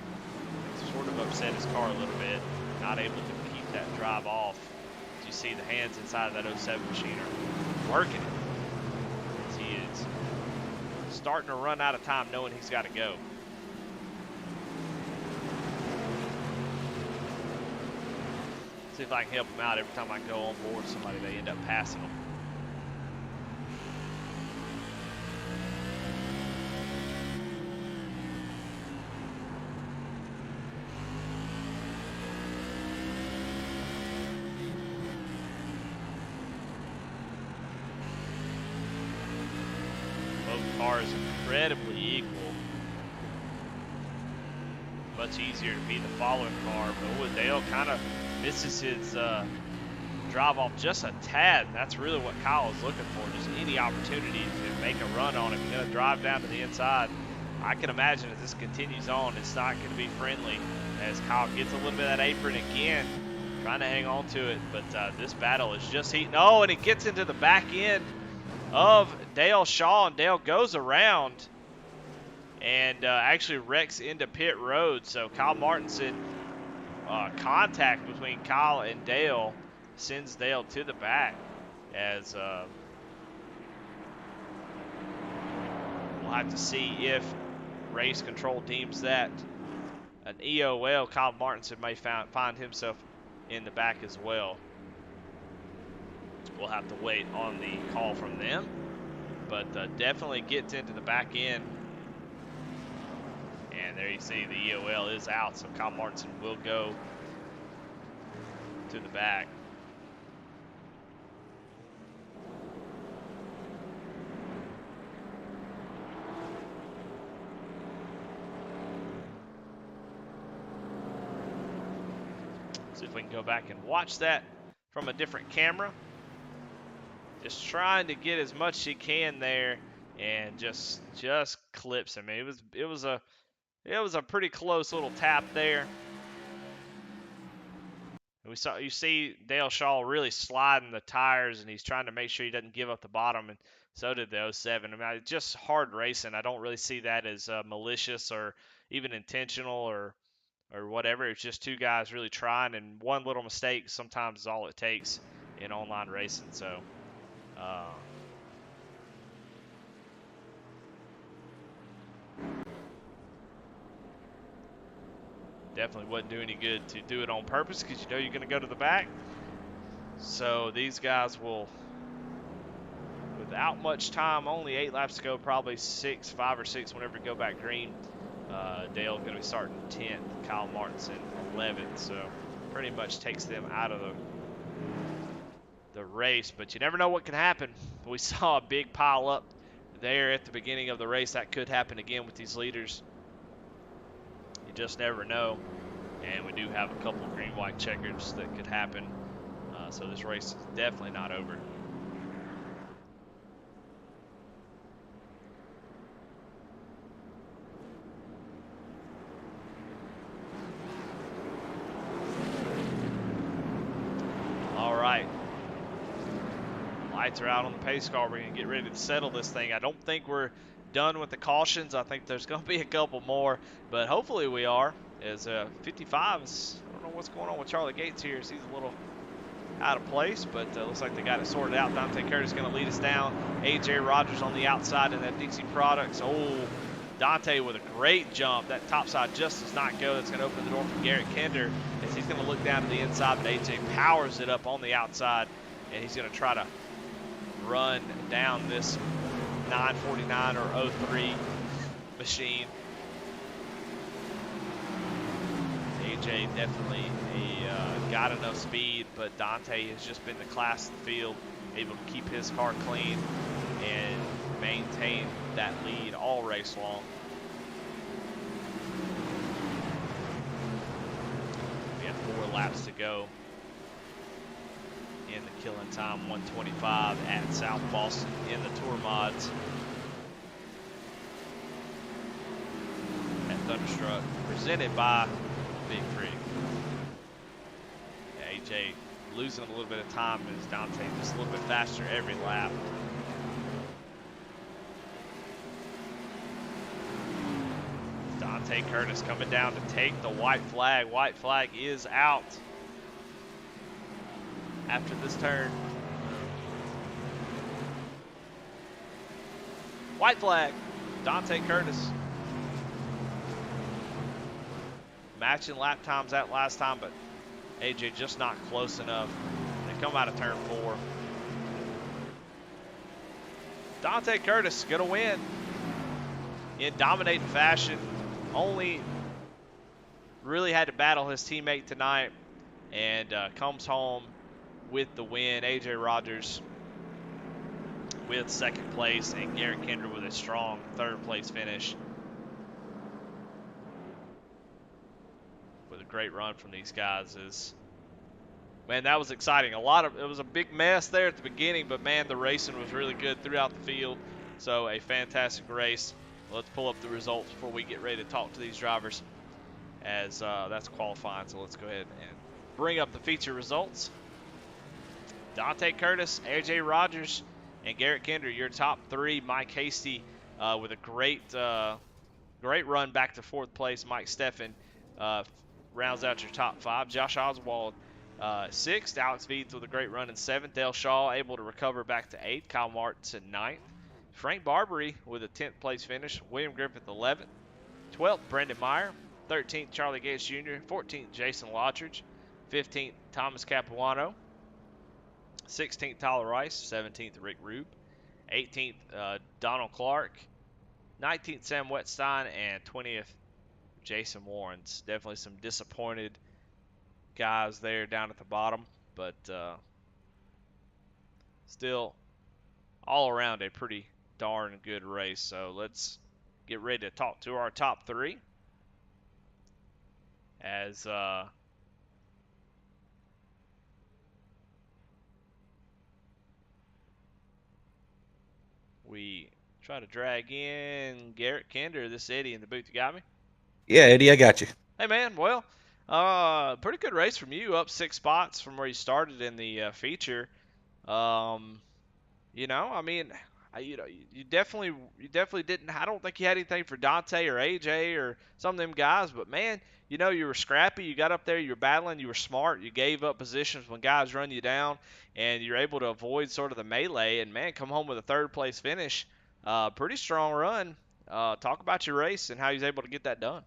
Sort of upset his car a little bit. Not able to keep that drive off. As you see, the hands inside of that 07 machine are working it. As he is starting to run out of time knowing he's got to go. See if I can help him out every time I go on board somebody, they end up passing them. Both cars incredibly equal. Much easier to beat the following car, but Dale kind of misses his drive off just a tad. That's really what Kyle is looking for, just any opportunity to make a run on it. He's going to drive down to the inside. I can imagine as this continues on, it's not going to be friendly as Kyle gets a little bit of that apron again, trying to hang on to it. But this battle is just heating. Oh, and it gets into the back end of Dale Shaw, and Dale goes around and actually wrecks into pit road. So Kyle Martinson, contact between Kyle and Dale sends Dale to the back as we'll have to see if race control deems that an EOL. Kyle Martinson may find himself in the back as well. We'll have to wait on the call from them, but definitely gets into the back end. And there you see the EOL is out, so Kyle Martinson will go to the back. See if we can go back and watch that from a different camera. Just trying to get as much as he can there, and just clips him. It was a pretty close little tap there. You see Dale Shaw really sliding the tires, and he's trying to make sure he doesn't give up the bottom, and so did the 07. I mean, it's just hard racing. I don't really see that as malicious or even intentional or whatever. It's just two guys really trying, and one little mistake sometimes is all it takes in online racing. So definitely wouldn't do any good to do it on purpose, because you know you're going to go to the back. So these guys will, without much time, only 8 laps to go, probably 5 or 6 whenever you go back green. Dale's going to be starting 10th, Kyle Martinson 11th, so pretty much takes them out of the race. But you never know what can happen. We saw a big pile up there at the beginning of the race. That could happen again with these leaders. You just never know. And we do have a couple of green-white checkers that could happen. So this race is definitely not over. All right. Lights are out on the pace car. We're going to get ready to settle this thing. I don't think we're done with the cautions. I think there's going to be a couple more, but hopefully we are. As 55 is, I don't know what's going on with Charlie Gates here. He's a little out of place, but looks like they got it sorted out. Dante Curtis is going to lead us down. AJ Rogers on the outside in that Dixie Products. Oh, Dante with a great jump. That top side just does not go. That's going to open the door for Garrett Kender as he's going to look down to the inside, but AJ powers it up on the outside, and he's going to try to run down this 949 or 03 machine. AJ definitely got enough speed, but Dante has just been the class of the field, able to keep his car clean and maintain that lead all race long. We have 4 laps to go in the killing time, 125 at South Boston in the Tour Mods at Thunderstruck, presented by Big Frig. Yeah, AJ losing a little bit of time as Dante just a little bit faster every lap. Dante Curtis coming down to take the white flag. White flag is out after this turn. White flag, Dante Curtis. Matching lap times that last time, but AJ just not close enough. They come out of turn 4. Dante Curtis gonna win in dominating fashion. Only really had to battle his teammate tonight and comes home with the win. AJ Rogers with second place and Garrett Kendra with a strong third place finish. With a great run from these guys. Man, that was exciting. It was a big mess there at the beginning, but man, the racing was really good throughout the field. So a fantastic race. Let's pull up the results before we get ready to talk to these drivers, as that's qualifying. So let's go ahead and bring up the feature results. Dante Curtis, AJ Rogers, and Garrett Kendra, your top 3. Mike Hasty with a great run back to 4th place. Mike Steffen rounds out your top 5. Josh Oswald 6th. Alex Veeds with a great run in 7th. Dale Shaw able to recover back to 8th. Kyle Martins in 9th. Frank Barbary with a 10th place finish. William Griffith 11th. 12th, Brendan Meyer. 13th, Charlie Gates Jr. 14th, Jason Lottridge. 15th, Thomas Capuano. 16th, Tyler Rice. 17th, Rick Rube. 18th, Donald Clark. 19th, Sam Wetstein. And 20th, Jason Warrens. Definitely some disappointed guys there down at the bottom, but still all around a pretty darn good race. So let's get ready to talk to our top 3 as we try to drag in Garrett Kendra. This Eddie in the booth. You got me? Yeah, Eddie, I got you. Hey, man. Well, pretty good race from you. Up 6 spots from where you started in the feature. I mean, you definitely didn't. I don't think you had anything for Dante or AJ or some of them guys, but man, you were scrappy. You got up there, you were battling, you were smart. You gave up positions when guys run you down, and you're able to avoid sort of the melee. And man, come home with a 3rd place finish. Pretty strong run. Talk about your race and how you was able to get that done.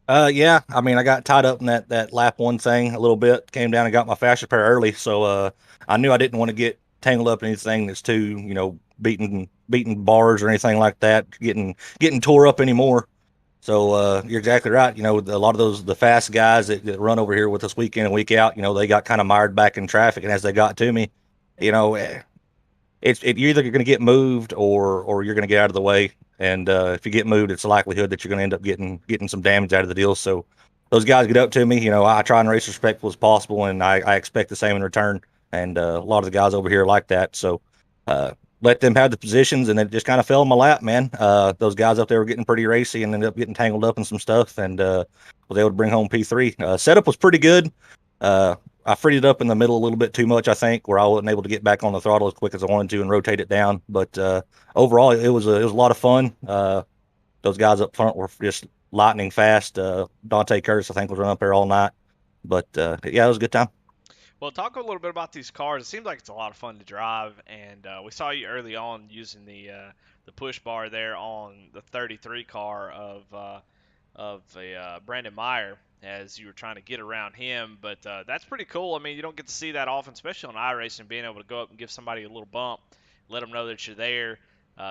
Yeah, I mean, I got tied up in that lap 1 thing a little bit. Came down and got my fastest pair early, so I knew I didn't want to get tangled up in anything that's too, beating bars or anything like that, getting tore up anymore. So you're exactly right. A lot of the fast guys that run over here with us week in and week out, they got kind of mired back in traffic, and as they got to me, you know, you're either going to get moved or you're going to get out of the way. And if you get moved, it's a likelihood that you're going to end up getting some damage out of the deal. So those guys get up to me. I try and race respectful as possible, and I expect the same in return. And a lot of the guys over here like that. So let them have the positions, and it just kind of fell in my lap, man. Those guys up there were getting pretty racy and ended up getting tangled up in some stuff, and was able to bring home P3. Setup was pretty good. I freed it up in the middle a little bit too much, I think, where I wasn't able to get back on the throttle as quick as I wanted to and rotate it down. But overall, it was a lot of fun. Those guys up front were just lightning fast. Dante Curtis, I think, was running up there all night. But yeah, it was a good time. Well, talk a little bit about these cars. It seems like it's a lot of fun to drive, and we saw you early on using the push bar there on the 33 car of Brandon Meyer as you were trying to get around him. But that's pretty cool. I mean, you don't get to see that often, especially on iRacing, being able to go up and give somebody a little bump, let them know that you're there.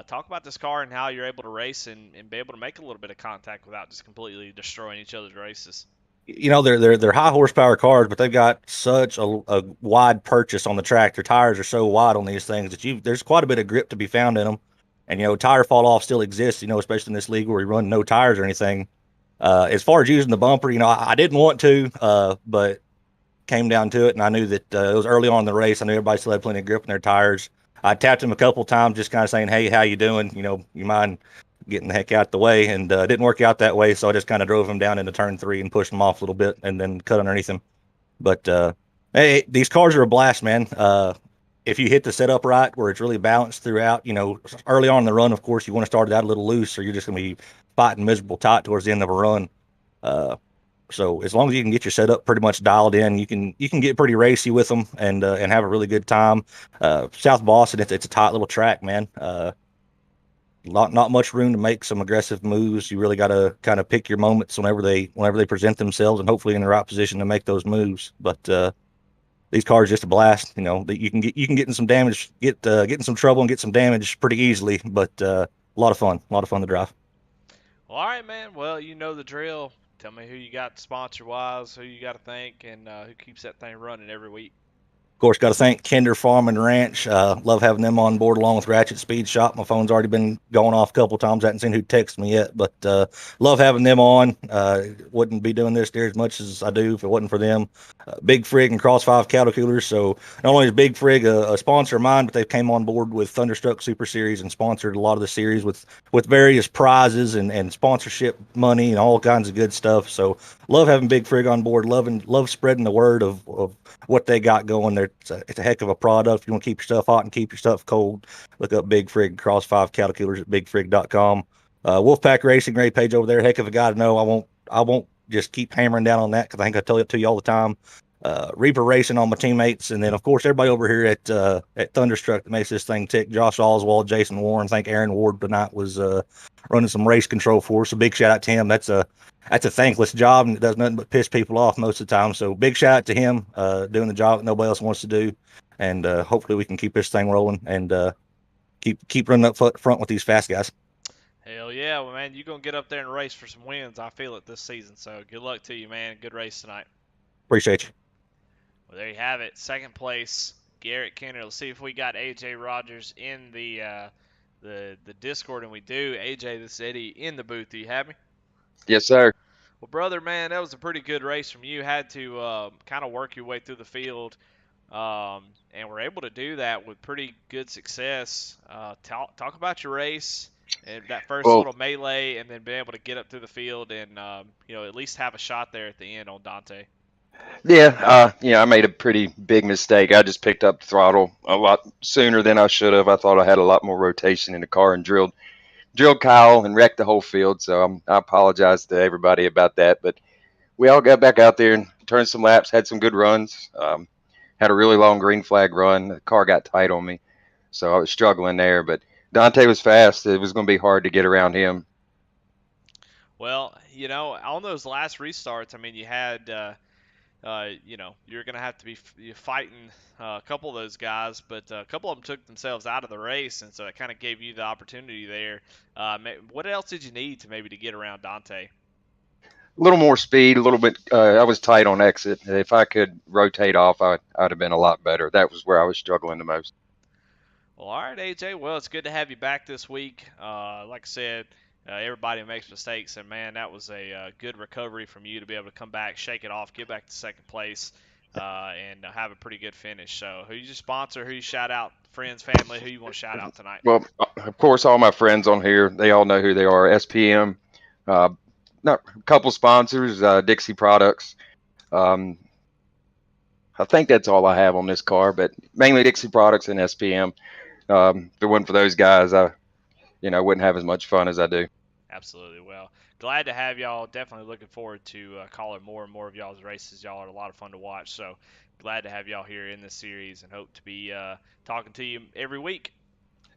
Talk about this car and how you're able to race and be able to make a little bit of contact without just completely destroying each other's races. They're high horsepower cars, but they've got such a wide purchase on the track. Their tires are so wide on these things that there's quite a bit of grip to be found in them. And tire fall off still exists. Especially in this league where we run no tires or anything. As far as using the bumper, I didn't want to, but came down to it, and I knew that it was early on in the race. I knew everybody still had plenty of grip in their tires. I tapped him a couple of times, just kind of saying, "Hey, how you doing? You mind getting the heck out the way?" And it didn't work out that way, so I just kind of drove him down into turn 3 and pushed him off a little bit, and then cut underneath him. But Hey, these cars are a blast, man. If you hit the setup right, where it's really balanced throughout, early on in the run, of course, you want to start it out a little loose, or you're just going to be fighting miserable tight towards the end of a run. Uh, so as long as you can get your setup pretty much dialed in, you can get pretty racy with them and have a really good time. South Boston, it's a tight little track, man. Not much room to make some aggressive moves. You really got to kind of pick your moments whenever they present themselves, and hopefully in the right position to make those moves. But these cars just a blast. That you can get in some damage, get in some trouble, and get some damage pretty easily. But a lot of fun to drive. Well, all right, man. Well, you know the drill. Tell me who you got sponsor wise, who you got to thank, and who keeps that thing running every week. Of course, got to thank Kinder Farm and Ranch. Love having them on board along with Ratchet Speed Shop. My phone's already been going off a couple times. I haven't seen who texted me yet, but love having them on. Wouldn't be doing this there as much as I do if it wasn't for them. Big Frig and Cross 5 cattle coolers. So not only is Big Frig a sponsor of mine, but they came on board with Thunderstruck Super Series and sponsored a lot of the series with various prizes and sponsorship money and all kinds of good stuff. So love having Big Frig on board. Love spreading the word of what they got going there. It's a heck of a product. If you want to keep your stuff hot and keep your stuff cold, look up Big Frig Cross 5 cattle coolers at bigfrig.com. Wolfpack Racing, great page over there. Heck of a guy to know. I won't just keep hammering down on that because I think I tell it to you all the time. Reaper Racing on my teammates, and then of course everybody over here at Thunderstruck that makes this thing tick. Josh Oswald, Jason Warren. I think Aaron Ward tonight was running some race control for us. So big shout out to him. That's a thankless job, and it does nothing but piss people off most of the time. So big shout out to him doing the job that nobody else wants to do, and hopefully we can keep this thing rolling and keep running up front with these fast guys. Hell yeah, well, man, you're going to get up there and race for some wins. I feel it this season. So good luck to you, man. Good race tonight. Appreciate you. Well, there you have it. Second place, Garrett Kenner. Let's see if we got AJ Rogers in the Discord, and we do. AJ, this is Eddie in the booth. Do you have me? Yes, sir. Well, brother, man, that was a pretty good race from you. Had to kind of work your way through the field, and were able to do that with pretty good success. Talk about your race and that first Well, little melee, and then being able to get up through the field and at least have a shot there at the end on Dante. I made a pretty big mistake. I just picked up the throttle a lot sooner than I should have. I thought I had a lot more rotation in the car and drilled Kyle and wrecked the whole field. So I apologize to everybody about that. But we all got back out there and turned some laps, had some good runs. Had a really long green flag run. The car got tight on me, so I was struggling there. But Dante was fast. It was going to be hard to get around him. Well, on those last restarts, I mean, you had you're going to have to be fighting a couple of those guys, but a couple of them took themselves out of the race, and so it kind of gave you the opportunity there. What else did you need to maybe to get around Dante? A little more speed, a little bit. I was tight on exit. If I could rotate off, I'd have been a lot better. That was where I was struggling the most. Well, all right, AJ. Well, it's good to have you back this week. Like I said, everybody makes mistakes, and man, that was a good recovery from you to be able to come back, shake it off, get back to second place, and have a pretty good finish. So, who you sponsor? Who you shout out? Friends, family? Who you want to shout out tonight? Well, of course, all my friends on here, they all know who they are. SPM, uh, not a couple sponsors, Dixie Products. Um, I think that's all I have on this car, but mainly Dixie Products and SPM. If it wasn't for those guys, I wouldn't have as much fun as I do. Absolutely. Well, glad to have y'all. Definitely looking forward to calling more and more of y'all's races. Y'all are a lot of fun to watch. So glad to have y'all here in this series and hope to be talking to you every week.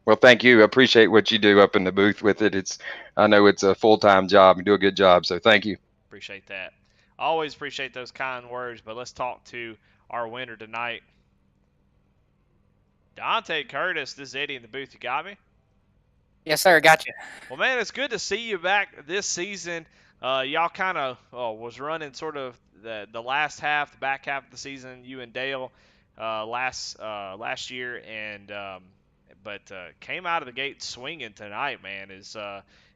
Well, thank you. I appreciate what you do up in the booth with it. I know it's a full-time job. You do a good job, so thank you. Appreciate that. Always appreciate those kind words, but let's talk to our winner tonight. Dante Curtis, this is Eddie in the booth. You got me? Yes, sir. Got you. Well, man, it's good to see you back this season. Y'all kind of was running sort of the last half, the back half of the season. You and Dale last year, and but came out of the gate swinging tonight, man. Is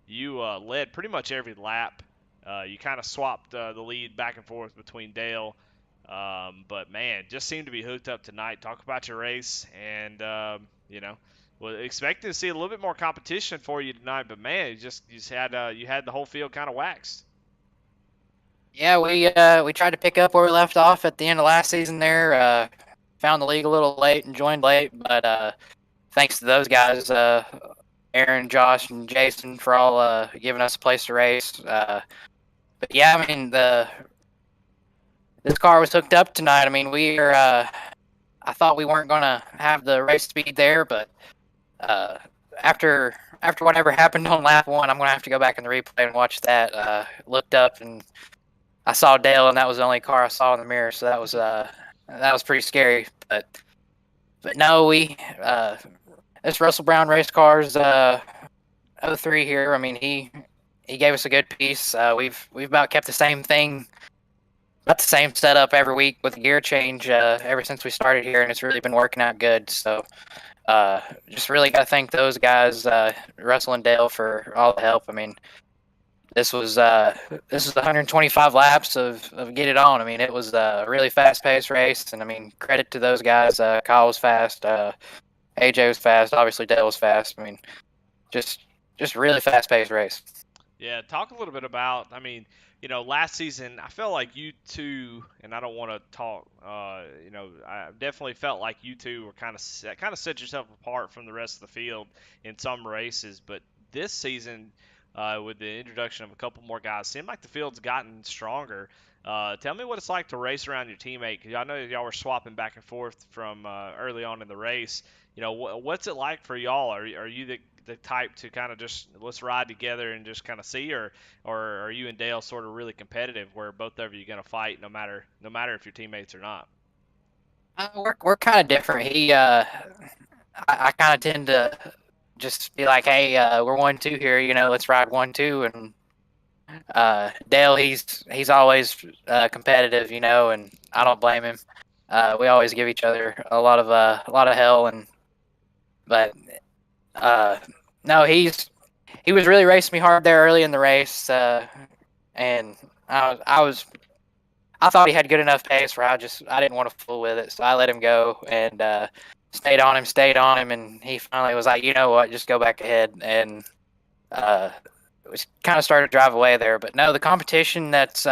you led pretty much every lap. You kind of swapped the lead back and forth between Dale. But man, just seemed to be hooked up tonight. Talk about your race, and well, expecting to see a little bit more competition for you tonight, but man, you just had the whole field kind of waxed. Yeah, we tried to pick up where we left off at the end of last season there. Found the league a little late and joined late, but thanks to those guys, Aaron, Josh, and Jason for all giving us a place to race. But yeah, I mean this car was hooked up tonight. I mean I thought we weren't gonna have the race speed there, but uh, after whatever happened on lap one, I'm gonna have to go back in the replay and watch that. Looked up and I saw Dale, and that was the only car I saw in the mirror, so that was pretty scary. But no, we this Russell Brown race cars '03 here. I mean he gave us a good piece. We've about kept the same thing, about the same setup every week with the gear change ever since we started here, and it's really been working out good. So just really got to thank those guys, Russell and Dale, for all the help. I mean, this was 125 laps of get it on. I mean, it was a really fast paced race, and I mean, credit to those guys. Kyle was fast, AJ was fast, obviously Dale was fast. I mean, just really fast paced race. Yeah, talk a little bit about, I mean, last season, I felt like you two, and I don't want to talk, I definitely felt like you two were kind of set yourself apart from the rest of the field in some races, but this season, with the introduction of a couple more guys, seemed like the field's gotten stronger. Tell me what it's like to race around your teammate. 'Cause I know y'all were swapping back and forth from early on in the race. What's it like for y'all? Are you the type to kind of just let's ride together and just kind of see, or are you and Dale sort of really competitive where both of you are going to fight no matter if you're teammates or not? We're kind of different. I kind of tend to just be like, hey, we're 1-2 here, let's ride 1-2, and Dale, he's always competitive, and I don't blame him. We always give each other a lot of hell, but no, he was really racing me hard there early in the race, and I thought he had good enough pace where I didn't want to fool with it, so I let him go and stayed on him, and he finally was like, you know what, just go back ahead, and we kind of started to drive away there. But no, the competition that's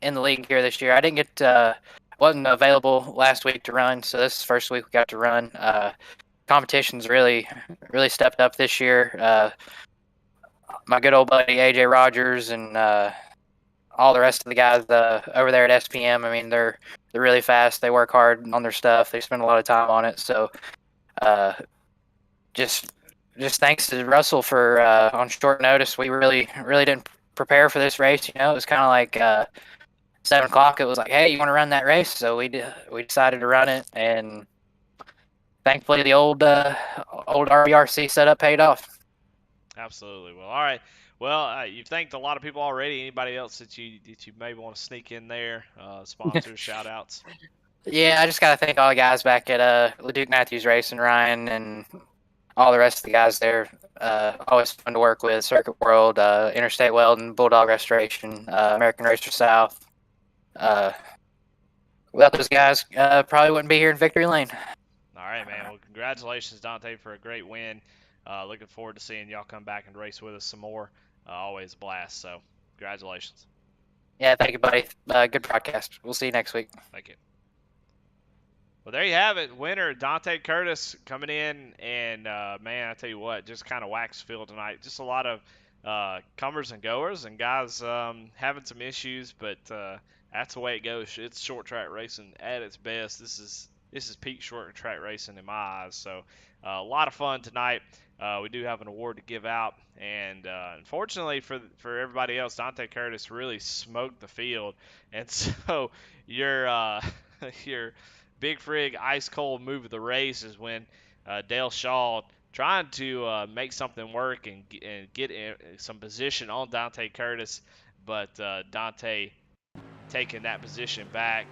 in the league here this year, I didn't get wasn't available last week to run, so this is the first week we got to run. Competition's really stepped up this year. My good old buddy AJ Rogers and all the rest of the guys over there at SPM, I mean, they're really fast. They work hard on their stuff. They spend a lot of time on it. So just thanks to Russell for on short notice. We really didn't prepare for this race. It was kind of like 7 o'clock. It was like, hey, you want to run that race? So we decided to run it, and thankfully the old RBRC setup paid off. Absolutely. Well, all right. Well, you've thanked a lot of people already. Anybody else that you maybe want to sneak in there? Sponsors, shout outs. Yeah, I just got to thank all the guys back at LeDuc Matthews Racing, Ryan, and all the rest of the guys there. Always fun to work with. Circuit World, Interstate Welding, Bulldog Restoration, American Racer South. Without those guys, probably wouldn't be here in Victory Lane. All right, man. Well, congratulations, Dante, for a great win. Looking forward to seeing y'all come back and race with us some more. Always a blast. So, congratulations. Yeah, thank you, buddy. Good podcast. We'll see you next week. Thank you. Well, there you have it. Winner, Dante Curtis, coming in. And, man, I tell you what, just kind of waxed field tonight. Just a lot of comers and goers and guys having some issues. But that's the way it goes. It's short track racing at its best. This is peak short track racing in my eyes. So, a lot of fun tonight. We do have an award to give out, and unfortunately for everybody else, Dante Curtis really smoked the field, and so your Big Frig ice cold move of the race is when Dale Shaw trying to make something work and get some position on Dante Curtis, but Dante taking that position back.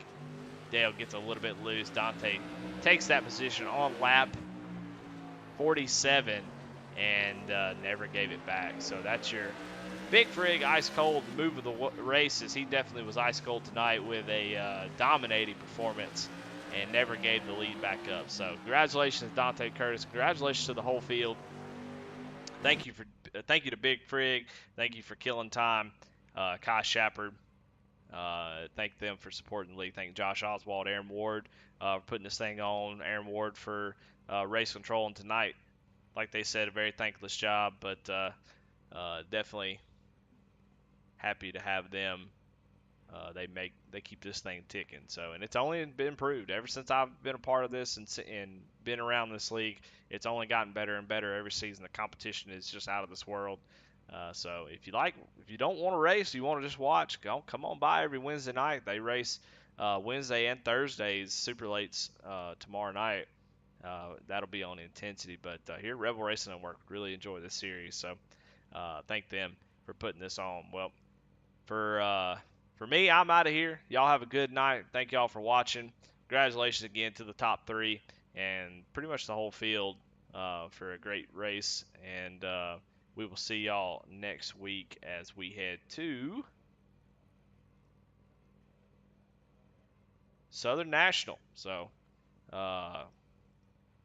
Dale gets a little bit loose. Dante takes that position on lap 47 and never gave it back. So that's your Big Frig ice cold move of the race, as he definitely was ice cold tonight with a dominating performance and never gave the lead back up. So congratulations, Dante Curtis. Congratulations to the whole field. Thank you to Big Frig. Thank you for killing time, Kai Shepard. Thank them for supporting the league. Thank Josh Oswald, Aaron Ward for putting this thing on. Aaron Ward for race controlling tonight. Like they said, a very thankless job, but definitely happy to have them. They keep this thing ticking. So, and it's only been improved ever since I've been a part of this and been around this league. It's only gotten better and better every season. The competition is just out of this world. So if you don't want to race, you want to just watch, come on by every Wednesday night. They race Wednesday and Thursdays, super lates tomorrow night. That'll be on Intensity. But here, Rebel Racing Network really enjoy this series. So thank them for putting this on. Well, for me, I'm out of here. Y'all have a good night. Thank y'all for watching. Congratulations again to the top 3 and pretty much the whole field for a great race. And we will see y'all next week as we head to Southern National. So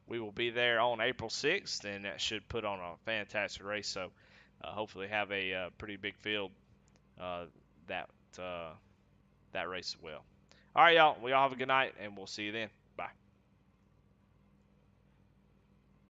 we will be there on April 6th, and that should put on a fantastic race. So hopefully have a pretty big field that race as well. All right, y'all. We all have a good night, and we'll see you then.